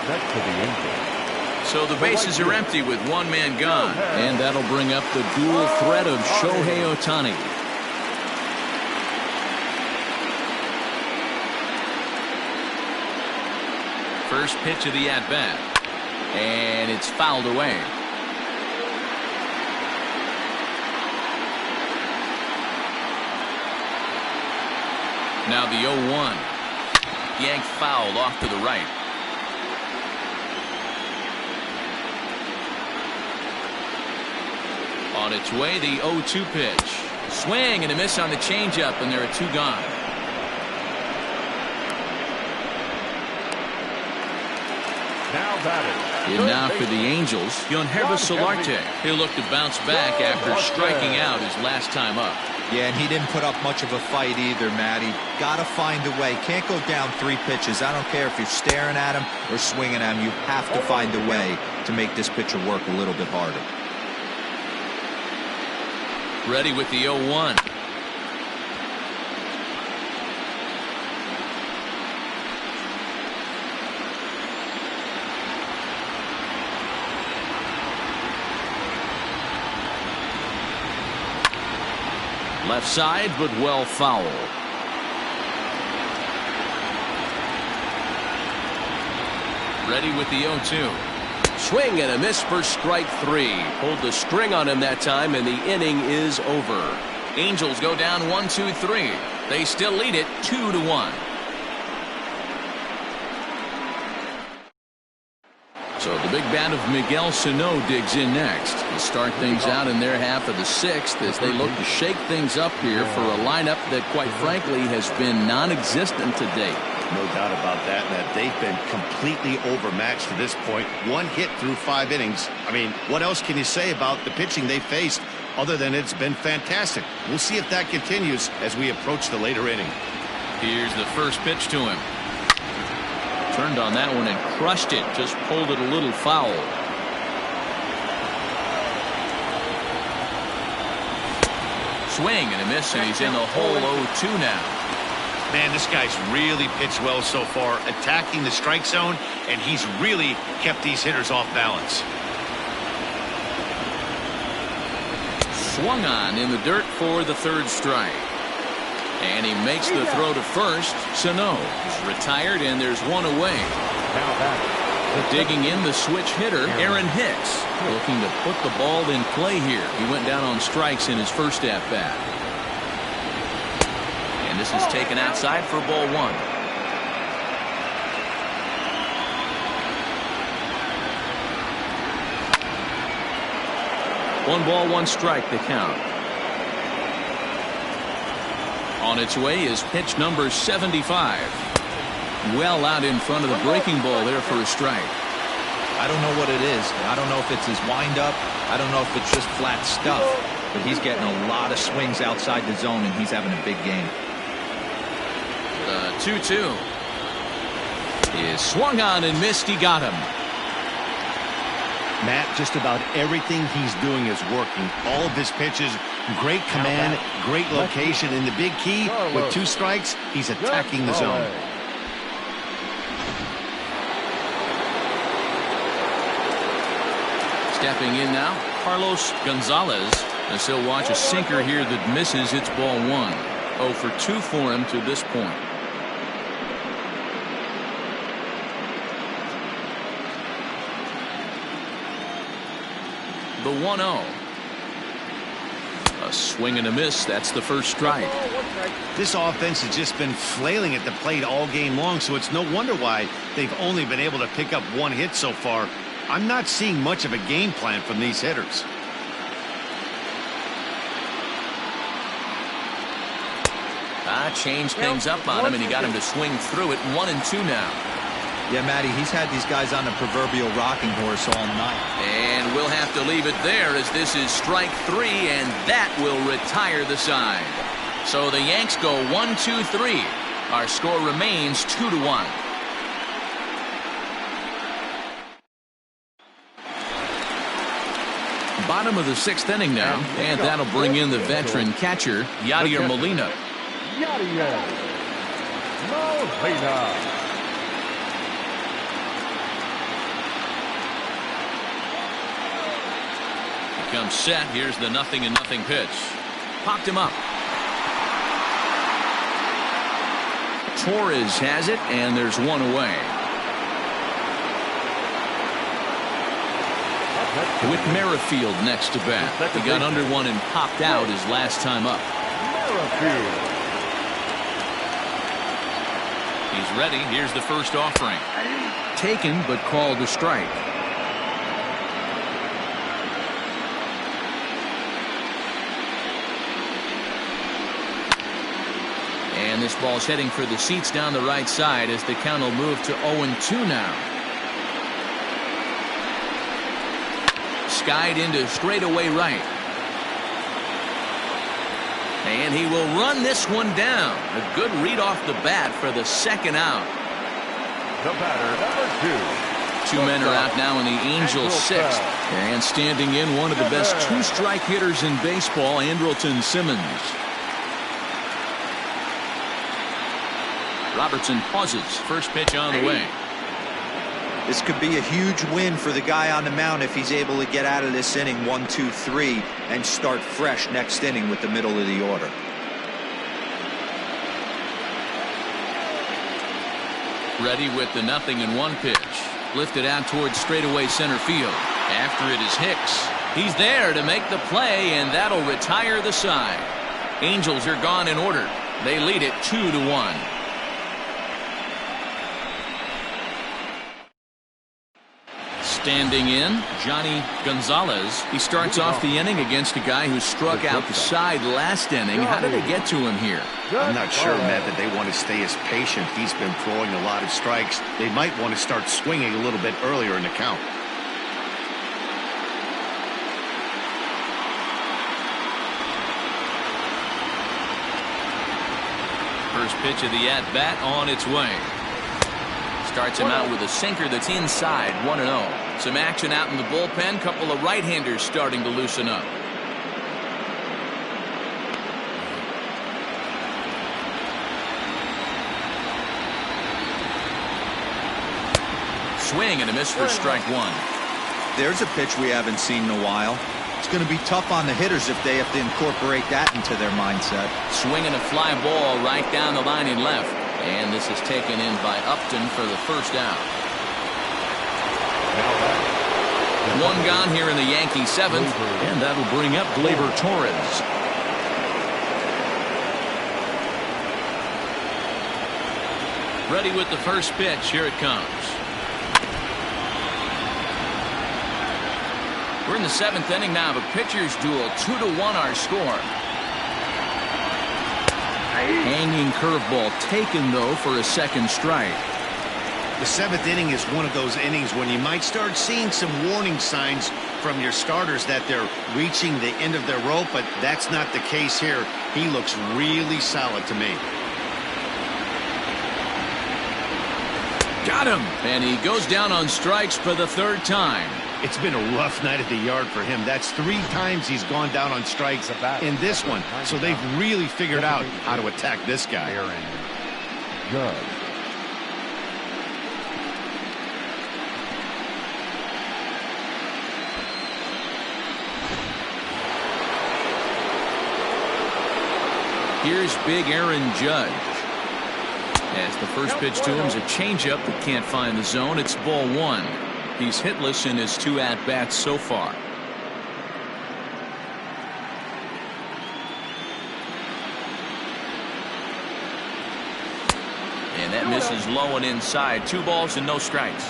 Up next for the Angels. So the bases are empty with one man gone. And that'll bring up the dual threat of Shohei Ohtani. First pitch of the at-bat. And it's fouled away. Now the 0-1. Yanked foul off to the right. On its way, the 0-2 pitch. Swing and a miss on the changeup, and there are two gone. Now batting. In now for the Angels, Yonhervis Solarte. He'll look to bounce back after striking out his last time up. Yeah, and he didn't put up much of a fight either, Matty. Gotta find a way. Can't go down 3 pitches. I don't care if you're staring at him or swinging at him. You have to find a way to make this pitcher work a little bit harder. Ready with the 0-1. Left side, but well foul. Ready with the 0-2. Swing and a miss for strike 3. Pulled the string on him that time, and the inning is over. Angels go down 1-2-3. They still lead it 2-1. So the big bat of Miguel Sano digs in next to start things out in their half of the 6th as they look to shake things up here for a lineup that, quite frankly, has been non-existent to date. No doubt about that, and that they've been completely overmatched to this point. 1 hit through 5 innings. I mean, what else can you say about the pitching they faced other than it's been fantastic? We'll see if that continues as we approach the later inning. Here's the first pitch to him. Turned on that one and crushed it. Just pulled it a little foul. Swing and a miss, and he's in the hole 0-2 now. Man, this guy's really pitched well so far, attacking the strike zone, and he's really kept these hitters off balance. Swung on in the dirt for the 3rd strike. And he makes the throw to first. Sano is retired, and there's one away. Now batting. Digging in the switch hitter, Aaron Hicks, looking to put the ball in play here. He went down on strikes in his first at-bat. And this is taken outside for ball 1. One ball, one strike, the count. On its way is pitch number 75. Well out in front of the breaking ball there for a strike. I don't know what it is. I don't know if it's his windup. I don't know if it's just flat stuff. But he's getting a lot of swings outside the zone, and he's having a big game. The 2-2 is swung on and missed. He got him. Matt, just about everything he's doing is working. All of his pitches, great command, great location, and the big key, with 2 strikes, he's attacking the zone. Stepping in now, Carlos Gonzalez, as he'll watch a sinker here that misses. It's ball 1. 0 for 2 for him to this point. The 1-0. A swing and a miss. That's the first strike. This offense has just been flailing at the plate all game long, so it's no wonder why they've only been able to pick up 1 hit so far. I'm not seeing much of a game plan from these hitters. Changed things up on him, and he got him to swing through it. 1-2 now. Yeah, Matty, he's had these guys on the proverbial rocking horse all night. And we'll have to leave it there as this is strike 3, and that will retire the side. So the Yanks go 1-2-3. Our score remains 2-1. Bottom of the 6th inning now, and that'll bring in the veteran catcher, Yadier Molina. Yadier Molina. Becomes set. Here's the 0-0 pitch. Popped him up. Torres has it, and there's one away. With Merrifield next to bat. He got under one and popped out his last time up. He's ready. Here's the first offering. Taken, but called a strike. And this ball's heading for the seats down the right side as the count will move to 0-2 now. Skied into straightaway right. And he will run this one down. A good read off the bat for the second out. The batter, number 2. Two men are out now in the Angels' sixth. And standing in, one of the best two-strike hitters in baseball, Andrelton Simmons. Robertson pauses. First pitch on the way. This could be a huge win for the guy on the mound if he's able to get out of this inning 1, 2, 3 and start fresh next inning with the middle of the order. Ready with the 0-1 pitch. Lifted out towards straightaway center field. After it is Hicks. He's there to make the play, and that'll retire the side. Angels are gone in order. They lead it 2-1. Standing in, Johnny Gonzalez. He starts off the inning against a guy who struck out the side last inning. How did they get to him here? I'm not sure, Matt, that they want to stay as patient. He's been throwing a lot of strikes. They might want to start swinging a little bit earlier in the count. First pitch of the at-bat on its way. Starts him out with a sinker that's inside, 1-0. Some action out in the bullpen. Couple of right-handers starting to loosen up. Swing and a miss for strike one. There's a pitch we haven't seen in a while. It's going to be tough on the hitters if they have to incorporate that into their mindset. Swinging a fly ball right down the line in left. And this is taken in by Upton for the first out. One gone here in the Yankee seventh, and that'll bring up Gleyber Torres. Ready with the first pitch. Here it comes. We're in the seventh inning now of a pitcher's duel. 2-1 our score. Hanging curveball taken, though, for a second strike. The seventh inning is one of those innings when you might start seeing some warning signs from your starters that they're reaching the end of their rope, but that's not the case here. He looks really solid to me. Got him! And he goes down on strikes for the third time. It's been a rough night at the yard for him. That's 3 times he's gone down on strikes in this one. So they've really figured out how to attack this guy. Good. Here's big Aaron Judge. As the first pitch to him is a changeup that can't find the zone. It's ball 1. He's hitless in his 2 at-bats so far. And that misses low and inside. 2 balls and no strikes.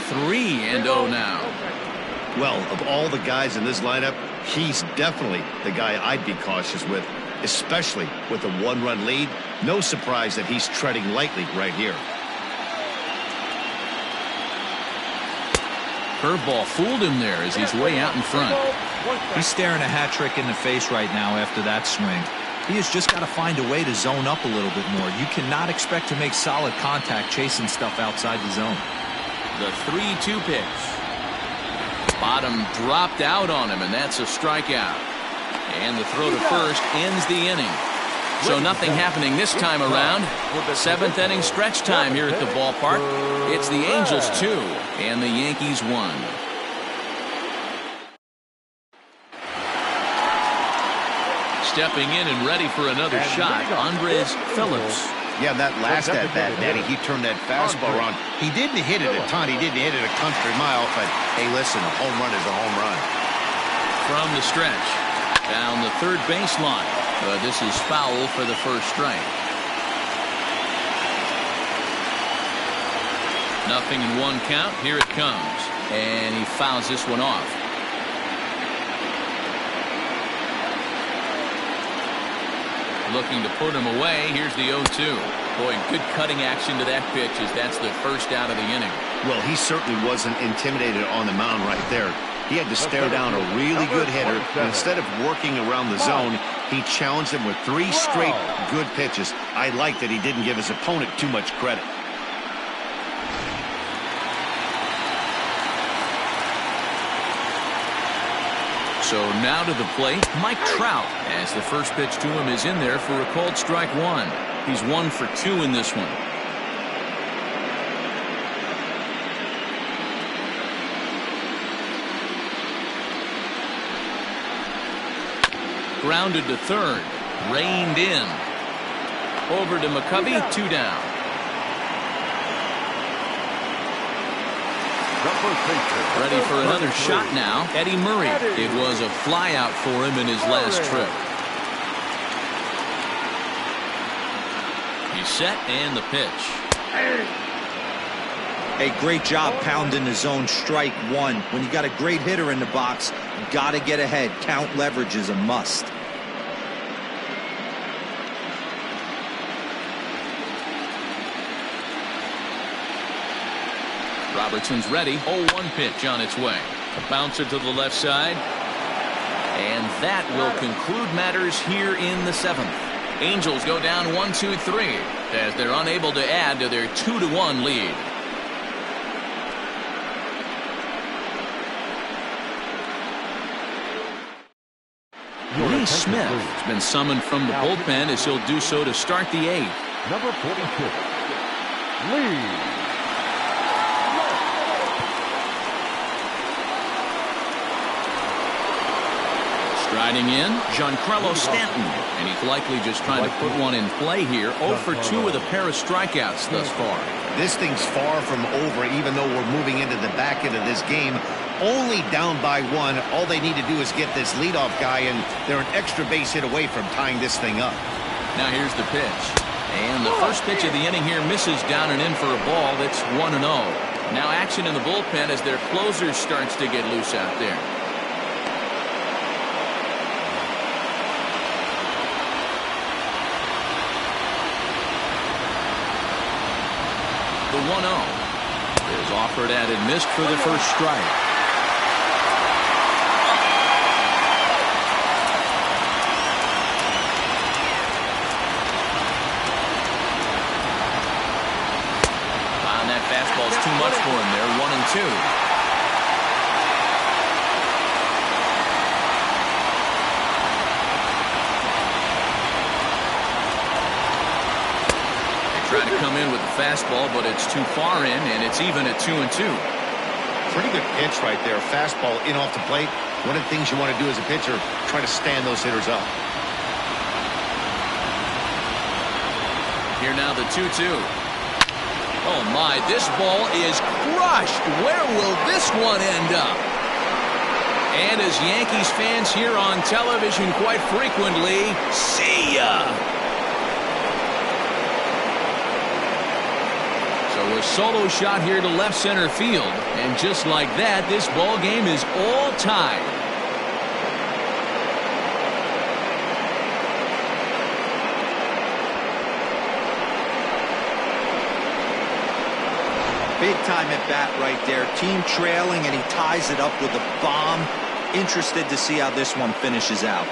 Three and 0 now. Well, of all the guys in this lineup, he's definitely the guy I'd be cautious with, especially with a 1-run lead. No surprise that he's treading lightly right here. Curveball fooled him there as he's way out in front. He's staring a hat trick in the face right now after that swing. He has just got to find a way to zone up a little bit more. You cannot expect to make solid contact chasing stuff outside the zone. The 3-2 pitch. Bottom dropped out on him, and that's a strikeout. And the throw to first ends the inning. So nothing happening this time around. 7th inning stretch time here at the ballpark. It's the Angels 2 and the Yankees 1. Stepping in and ready for another shot, Andres Phillips. Yeah, that last at-bat, Natty, he turned that fastball around. He didn't hit it a ton. He didn't hit it a country mile, but hey, listen, a home run is a home run. From the stretch, down the third baseline. But this is foul for the first strike. Nothing in one count. Here it comes. And he fouls this one off. Looking to put him away. Here's the 0-2. Boy, good cutting action to that pitch as that's the first out of the inning. Well, he certainly wasn't intimidated on the mound right there. He had to stare down a really good hitter. And instead of working around the zone, he challenged him with 3 straight good pitches. I like that he didn't give his opponent too much credit. So now to the plate, Mike Trout, as the first pitch to him is in there for a called strike 1. He's 1 for 2 in this one. Grounded to third, reined in. Over to McCovey, 2 down. Ready for another shot now, Eddie Murray. It was a flyout for him in his last trip. He's set and the pitch. A great job pounding the zone strike 1. When you got a great hitter in the box, you got to get ahead. Count leverage is a must. Robertson's ready. 0-1 pitch on its way. A bouncer to the left side. And that will conclude matters here in the 7th. Angels go down 1-2-3 as they're unable to add to their 2-1 lead. Lee Smith has been summoned from the bullpen as he'll do so to start the 8th. Number 42, Lee. Striding in, Giancarlo Stanton, and he's likely just trying to put one in play here. 0 for 2 with a pair of strikeouts thus far. This thing's far from over, even though we're moving into the back end of this game. Only down by 1. All they need to do is get this leadoff guy, and they're an extra base hit away from tying this thing up. Now here's the pitch. And the first pitch of the inning here misses down and in for a ball. That's 1-0. Now action in the bullpen as their closer starts to get loose out there. The 1-0 is offered at and missed for the first strike. And that fastball's too much for him there. 1-2. Try to come in with the fastball, but it's too far in, and it's even at 2-2. Pretty good pitch right there. Fastball in off the plate. One of the things you want to do as a pitcher, try to stand those hitters up. Here now the 2-2. Oh my, this ball is crushed. Where will this one end up? And as Yankees fans hear on television quite frequently, see ya! A solo shot here to left center field, and just like that, this ball game is all tied. Big time at bat right there. Team trailing, and he ties it up with a bomb. Interested to see how this one finishes out.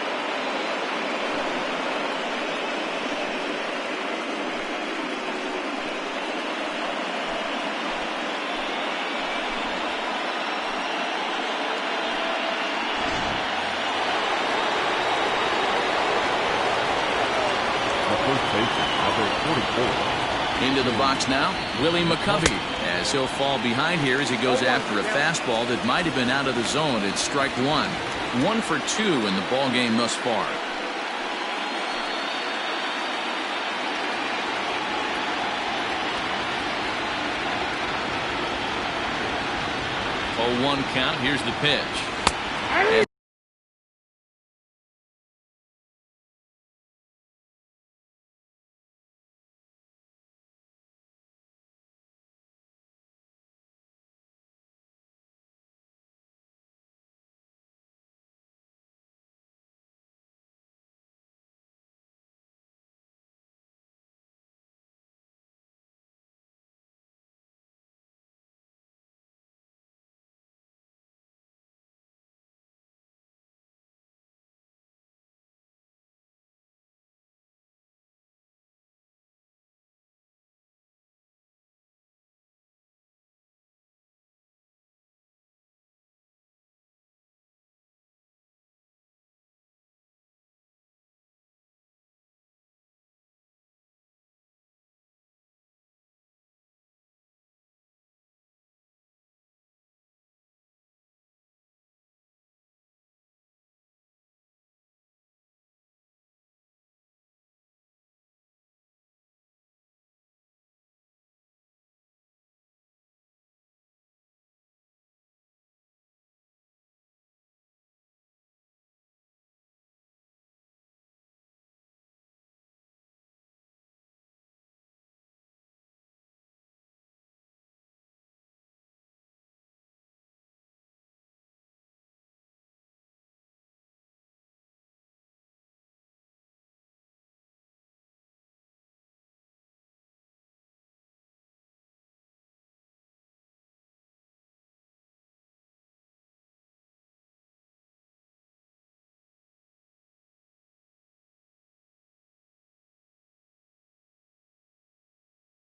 bases, number 44. Into the box now, Willie McCovey, as he'll fall behind here as he goes after a fastball that might have been out of the zone. It's strike one. 1 for 2 in the ball game thus far. Oh, 1 count. Here's the pitch.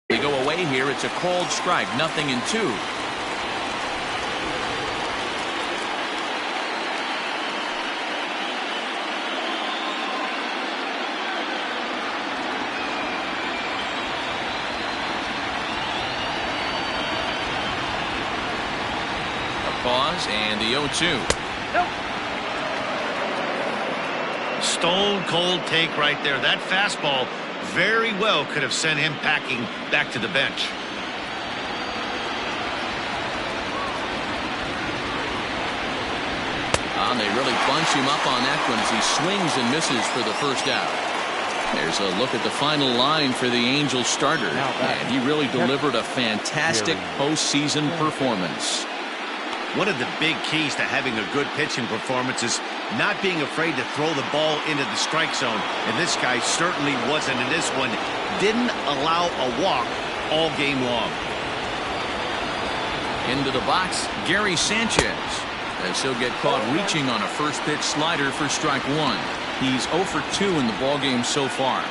They go away here. It's a cold strike. 0-2. A pause and the 0-2. Stone cold take right there. That fastball very well could have sent him packing back to the bench. And they really bunch him up on that one as he swings and misses for the first out. There's a look at the final line for the Angels starter, and he really delivered a fantastic postseason performance. One of the big keys to having a good pitching performance is not being afraid to throw the ball into the strike zone. And this guy certainly wasn't in this one. Didn't allow a walk all game long. Into the box, Gary Sanchez, as he'll get caught reaching on a first pitch slider for strike one. He's 0 for 2 in the ballgame so far.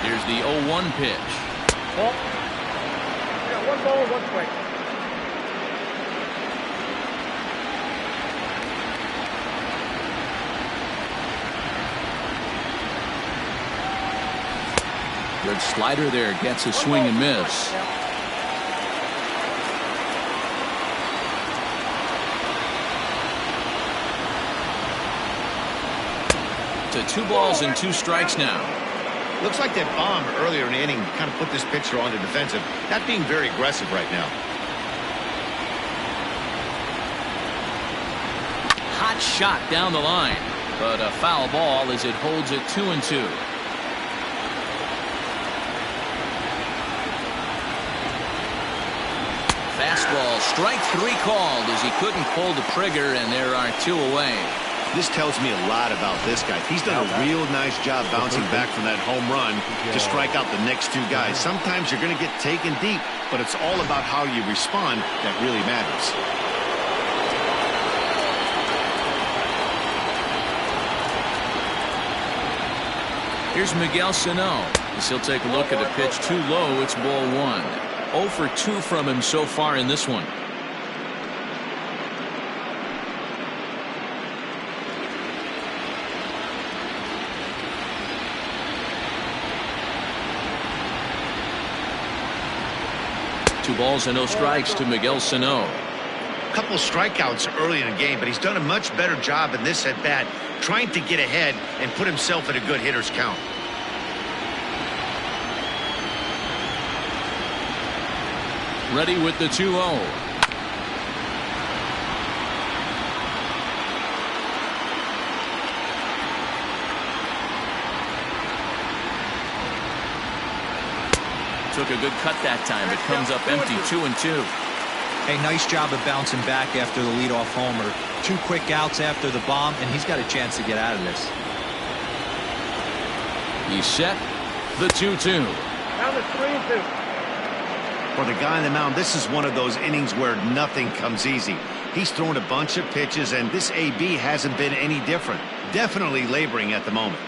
Here's the 0-1 pitch. Ball. Yeah, 1 ball, 1 strike. Good slider there, gets a swing and miss. To 2 balls and 2 strikes now. Looks like that bomb earlier in the inning kind of put this pitcher on the defensive. Not being very aggressive right now. Hot shot down the line, but a foul ball as it holds it 2-2. Fastball, strike 3 called as he couldn't pull the trigger, and there are 2 away. This tells me a lot about this guy. He's done a real nice job bouncing back from that home run to strike out the next 2 guys. Sometimes you're going to get taken deep, but it's all about how you respond that really matters. Here's Miguel Sano as he'll take a look at a pitch too low. It's ball 1. 0 for 2 from him so far in this one. 2 balls and no strikes to Miguel Sano. A couple strikeouts early in the game, but he's done a much better job in this at bat, trying to get ahead and put himself in a good hitter's count. Ready with the 2-0. Took a good cut that time. It comes up empty, 2-2. Hey, nice job of bouncing back after the leadoff homer. 2 quick outs after the bomb, and he's got a chance to get out of this. He's set. The 2-2. Down to 3-2. For the guy on the mound, this is one of those innings where nothing comes easy. He's thrown a bunch of pitches, and this AB hasn't been any different. Definitely laboring at the moment.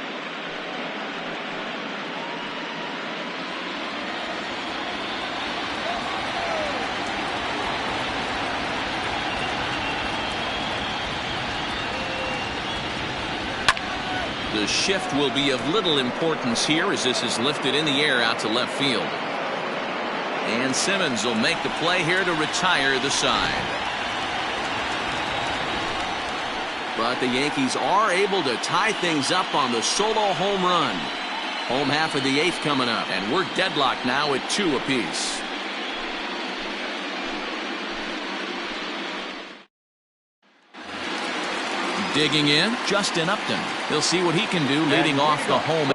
The shift will be of little importance here as this is lifted in the air out to left field. And Simmons will make the play here to retire the side. But the Yankees are able to tie things up on the solo home run. Home half of the 8th coming up, and we're deadlocked now at 2 apiece. Digging in, Justin Upton. He'll see what he can do leading off the home.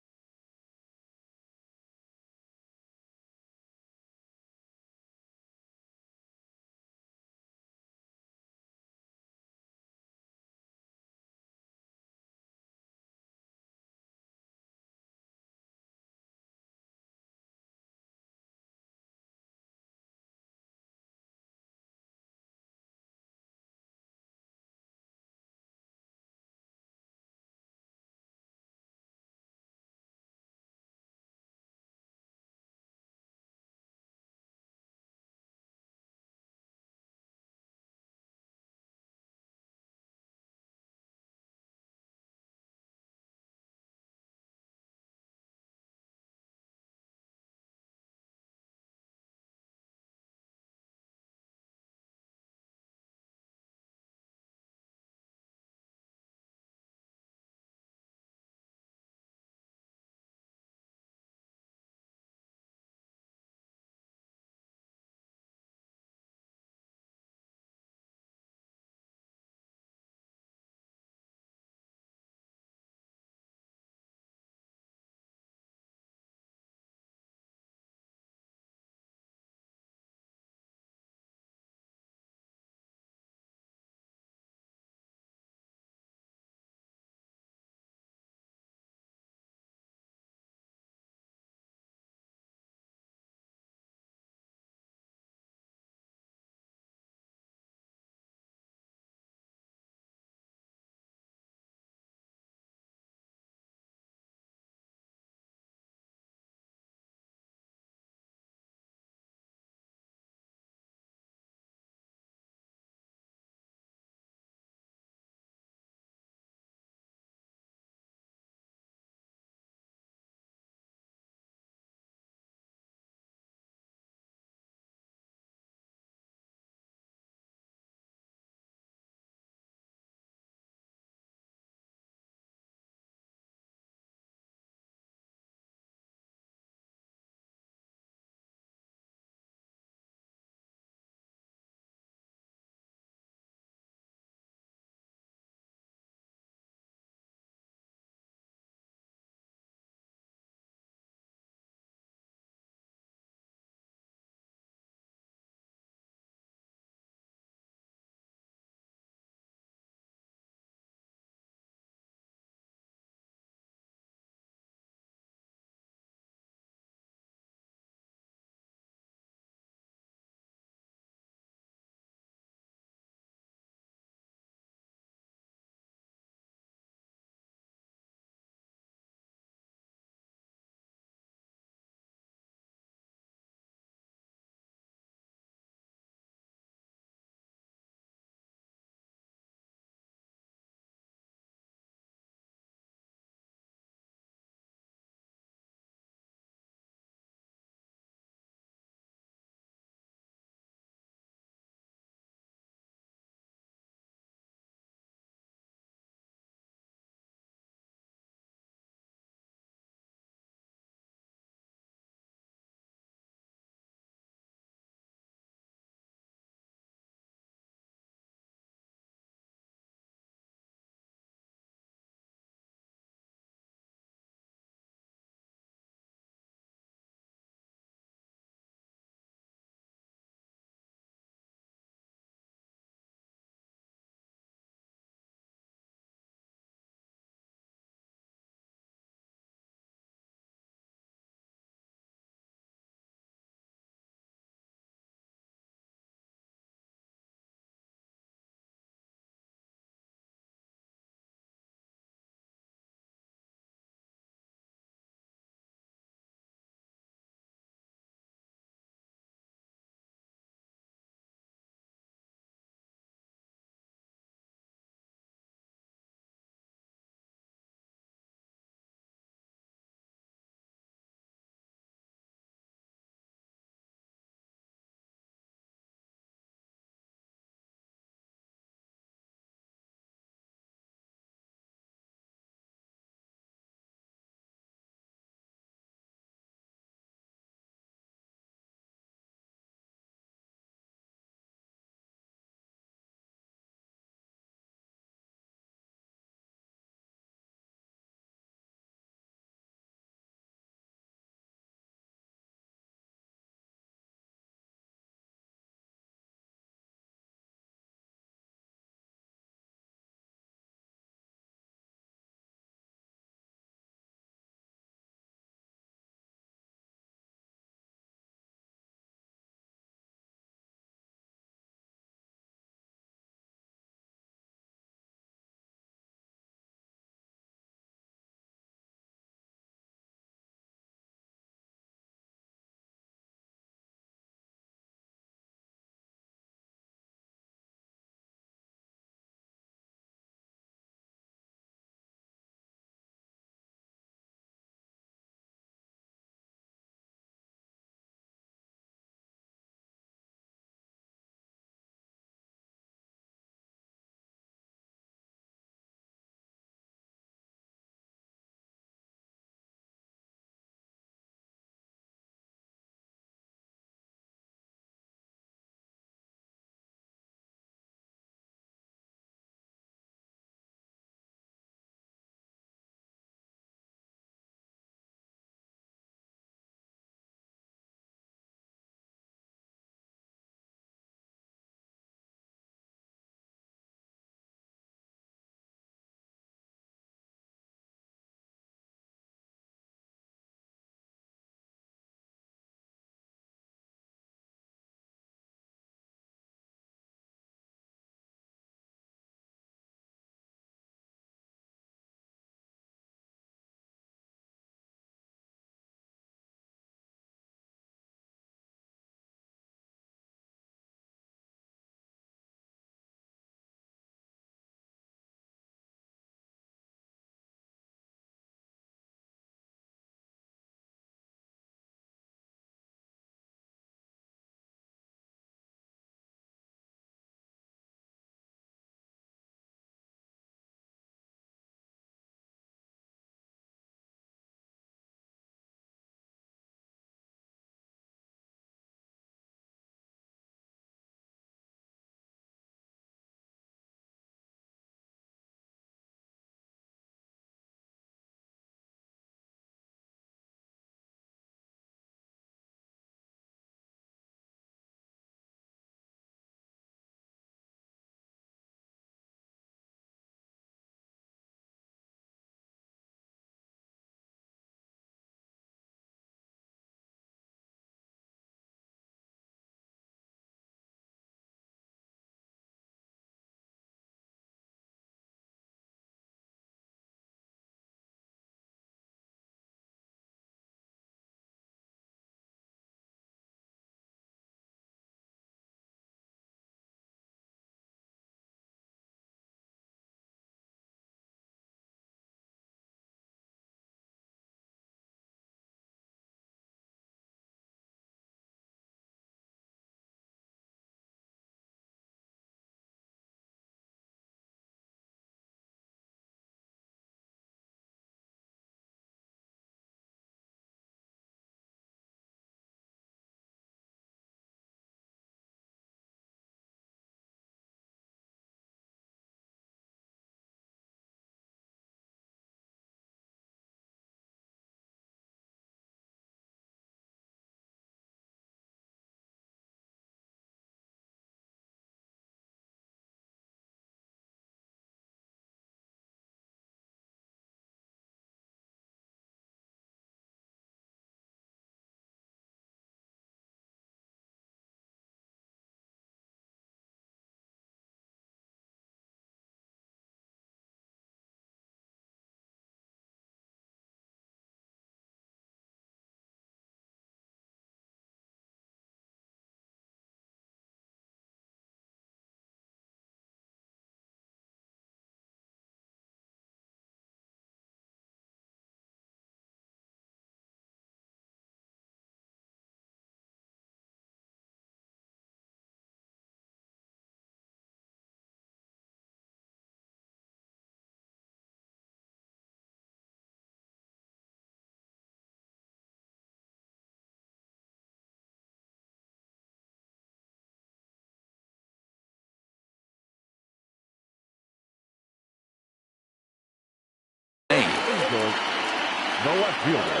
The left fielder,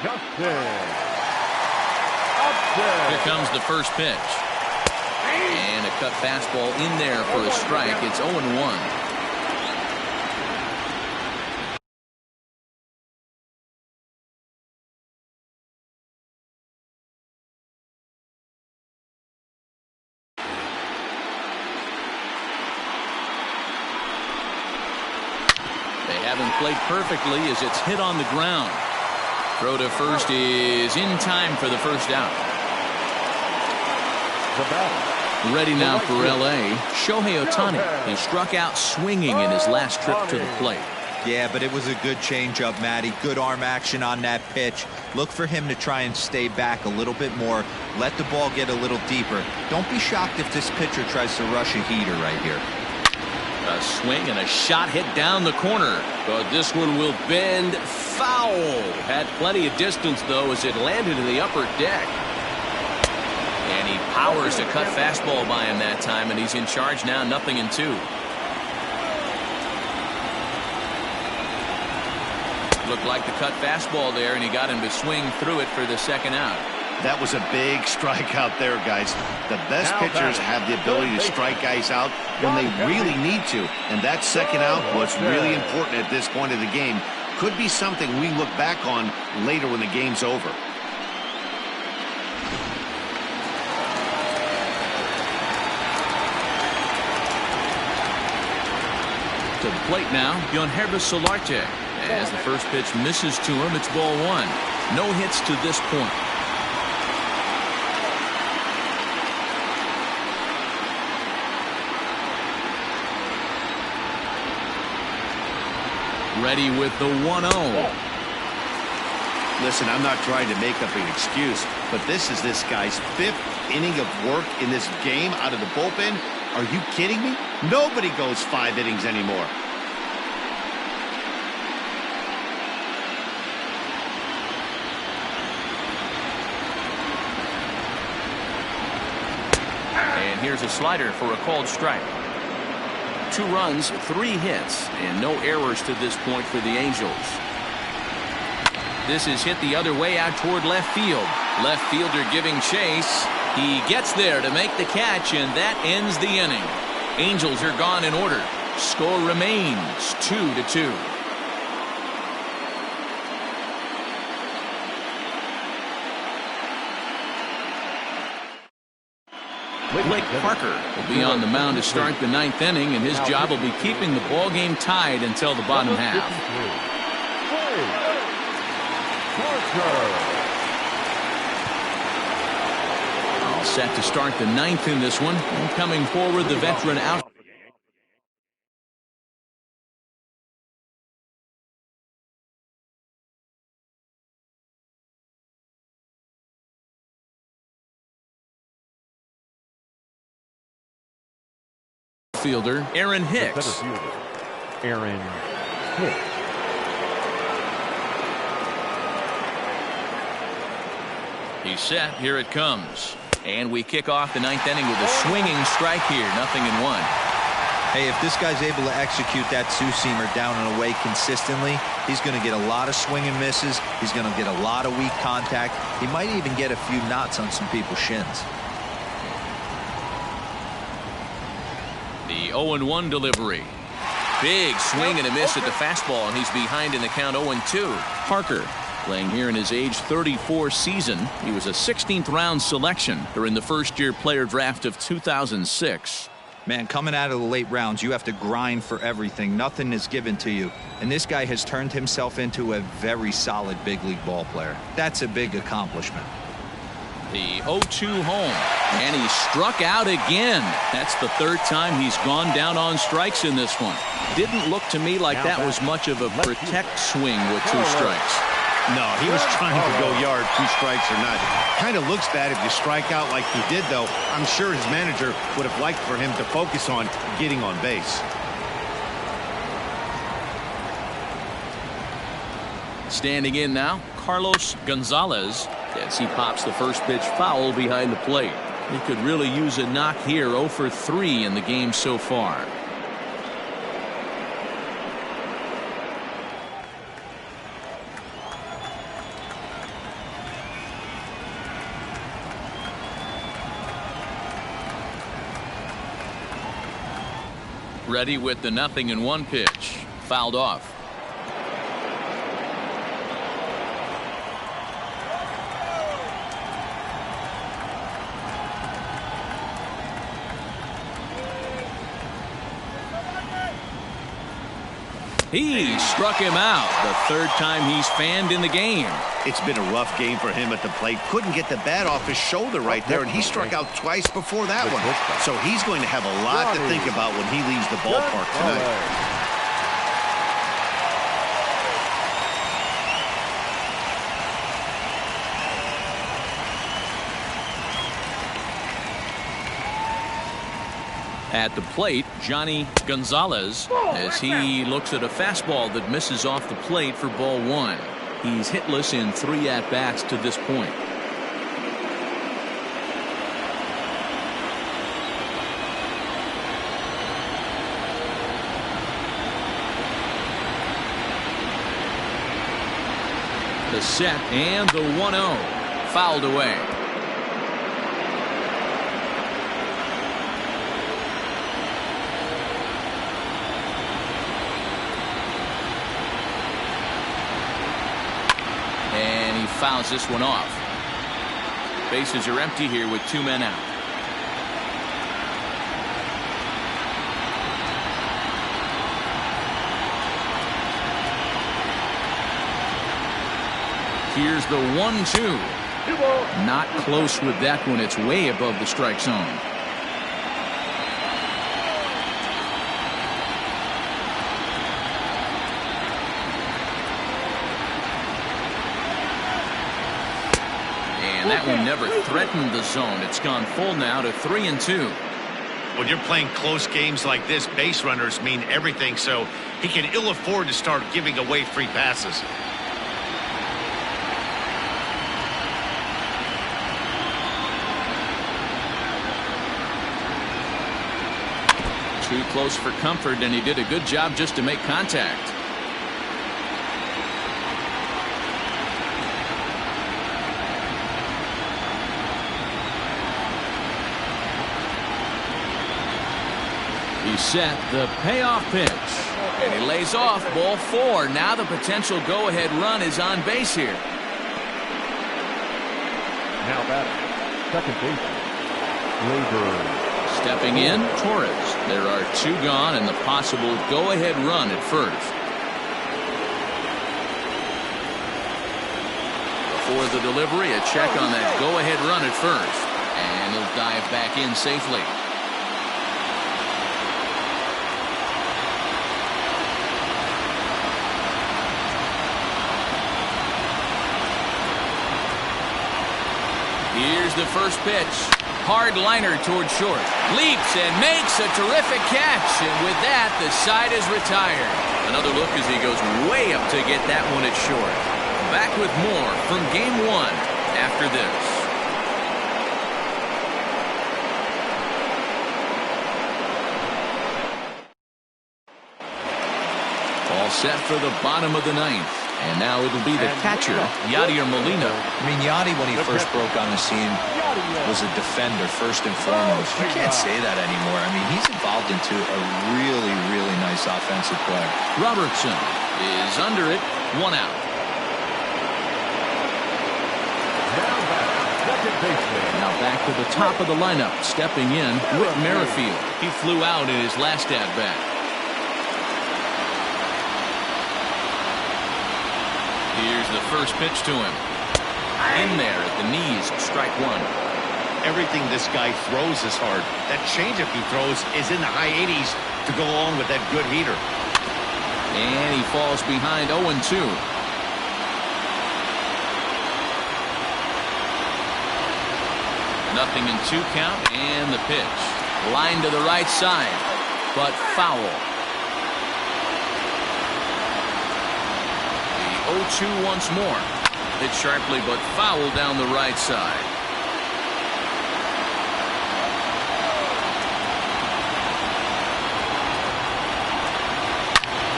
Justin. Here comes the first pitch. And a cut fastball in there for a strike. It's 0-1. They haven't played perfectly as it's hit on the ground. Throw to first is in time for the first out. Ready now for LA. Shohei Ohtani. He struck out swinging in his last trip to the plate. Yeah, but it was a good changeup, Matty. Good arm action on that pitch. Look for him to try and stay back a little bit more. Let the ball get a little deeper. Don't be shocked if this pitcher tries to rush a heater right here. A swing and a shot hit down the corner. But this one will bend foul. Had plenty of distance, though, as it landed in the upper deck. And he powers a cut fastball by him that time, and he's in charge now, 0-2. Looked like the cut fastball there, and he got him to swing through it for the second out. That was a big strikeout there, guys. The best pitchers have the ability to strike guys out when they really need to. And that second out was really important at this point of the game. Could be something we look back on later when the game's over. To the plate now, Yonherbis Solarte. As the first pitch misses to him, it's ball one. No hits to this point. Ready with the 1-0. Listen, I'm not trying to make up an excuse, but this is this guy's 5th inning of work in this game out of the bullpen. Are you kidding me? Nobody goes 5 innings anymore. And here's a slider for a called strike. 2 runs, 3 hits, and no errors to this point for the Angels. This is hit the other way out toward left field. Left fielder giving chase. He gets there to make the catch, and that ends the inning. Angels are gone in order. Score remains 2-2. Blake Parker will be on the mound to start the 9th inning, and his job will be keeping the ball game tied until the bottom half. All set to start the 9th in this one. And coming forward, the veteran out. Fielder Aaron Hicks. Aaron Hicks. He's set. Here it comes. And we kick off the 9th inning with a swinging strike here. 0-1. Hey, if this guy's able to execute that two-seamer down and away consistently, he's going to get a lot of swing and misses. He's going to get a lot of weak contact. He might even get a few knots on some people's shins. The 0-1 delivery. Big swing and a miss at the fastball, and he's behind in the count 0-2. Parker playing here in his age 34 season. He was a 16th round selection during the first-year player draft of 2006. Man, coming out of the late rounds, you have to grind for everything. Nothing is given to you. And this guy has turned himself into a very solid big league ball player. That's a big accomplishment. The 0-2 home, and he struck out again. That's the 3rd time he's gone down on strikes in this one. Didn't look to me like that was much of a protect swing with 2 strikes. No, he was trying to go yard, 2 strikes or not. Kind of looks bad if you strike out like he did, though. I'm sure his manager would have liked for him to focus on getting on base. Standing in now, Carlos Gonzalez, as he pops the first pitch foul behind the plate. He could really use a knock here. 0 for 3 in the game so far. Ready with the 0-1 pitch. Fouled off. He struck him out. The third time he's fanned in the game. It's been a rough game for him at the plate. Couldn't get the bat off his shoulder right there, and he struck out twice before that one. So he's going to have a lot to think about when he leaves the ballpark tonight. At the plate, Johnny Gonzalez, as he looks at a fastball that misses off the plate for ball 1. He's hitless in 3 at-bats to this point. The set and the 1-0. Fouled away. Fouls this one off. Bases are empty here with 2 men out. Here's the 1-2. Not close with that one. It's way above the strike zone. And that one never threatened the zone. It's gone full now to 3-2. When you're playing close games like this, base runners mean everything, so he can ill afford to start giving away free passes. Too close for comfort, and he did a good job just to make contact. He set the payoff pitch, and he lays off ball 4. Now the potential go-ahead run is on base here. Now batting, second baseman, Labor. Stepping in, Torres. There are 2 gone and the possible go-ahead run at first. Before the delivery, a check on that go-ahead run at first. And he'll dive back in safely. Here's the first pitch. Hard liner toward short. Leaps and makes a terrific catch. And with that, the side is retired. Another look as he goes way up to get that one at short. Back with more from Game 1 after this. All set for the bottom of the 9th. And now it'll be the catcher, Yadier Molina. I mean, Yadi, when he first broke on the scene, was a defender first and foremost. You can't say that anymore. I mean, he's evolved into a really, really nice offensive player. Robertson is under it, 1 out. Now back to the top of the lineup, stepping in, Whit Merrifield. He flew out in his last at-bat. Here's the first pitch to him. In there at the knees, strike 1. Everything this guy throws is hard. That changeup he throws is in the high 80s to go along with that good heater. And he falls behind 0-2. Nothing in 2 count, and the pitch. Line to the right side, but foul. 0-2 once more. Hit sharply, but foul down the right side.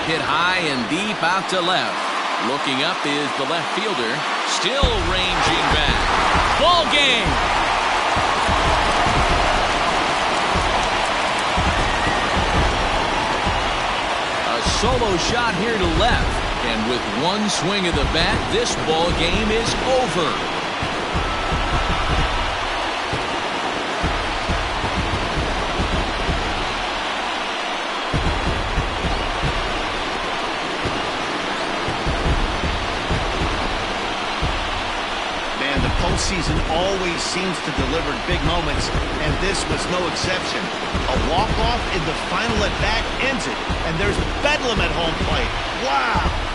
Hit high and deep out to left. Looking up is the left fielder. Still ranging back. Ball game. solo shot here to left. And with one swing of the bat, this ball game is over. Postseason always seems to deliver big moments, and this was no exception. A walk-off in the final at-bat ends it, and there's bedlam at home plate. Wow!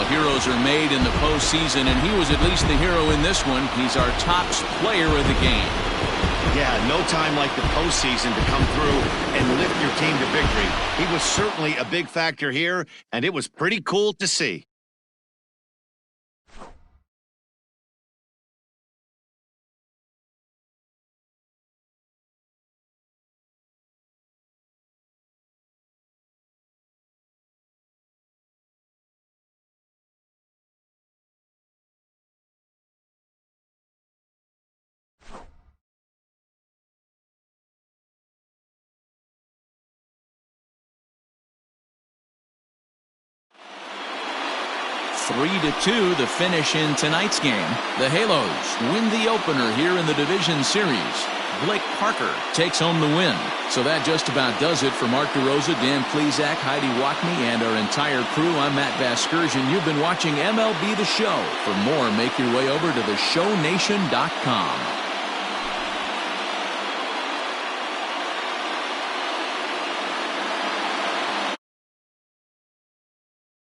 Heroes are made in the postseason, and he was at least the hero in this one. He's our top player of the game. Yeah, no time like the postseason to come through and lift your team to victory. He was certainly a big factor here, and it was pretty cool to see. Three to 2, the finish in tonight's game. The Halos win the opener here in the division series. Blake Parker takes home the win. So that just about does it for Mark DeRosa, Dan Plesac, Heidi Wackney, and our entire crew. I'm Matt Vasgersian. You've been watching MLB The Show. For more, make your way over to theshownation.com.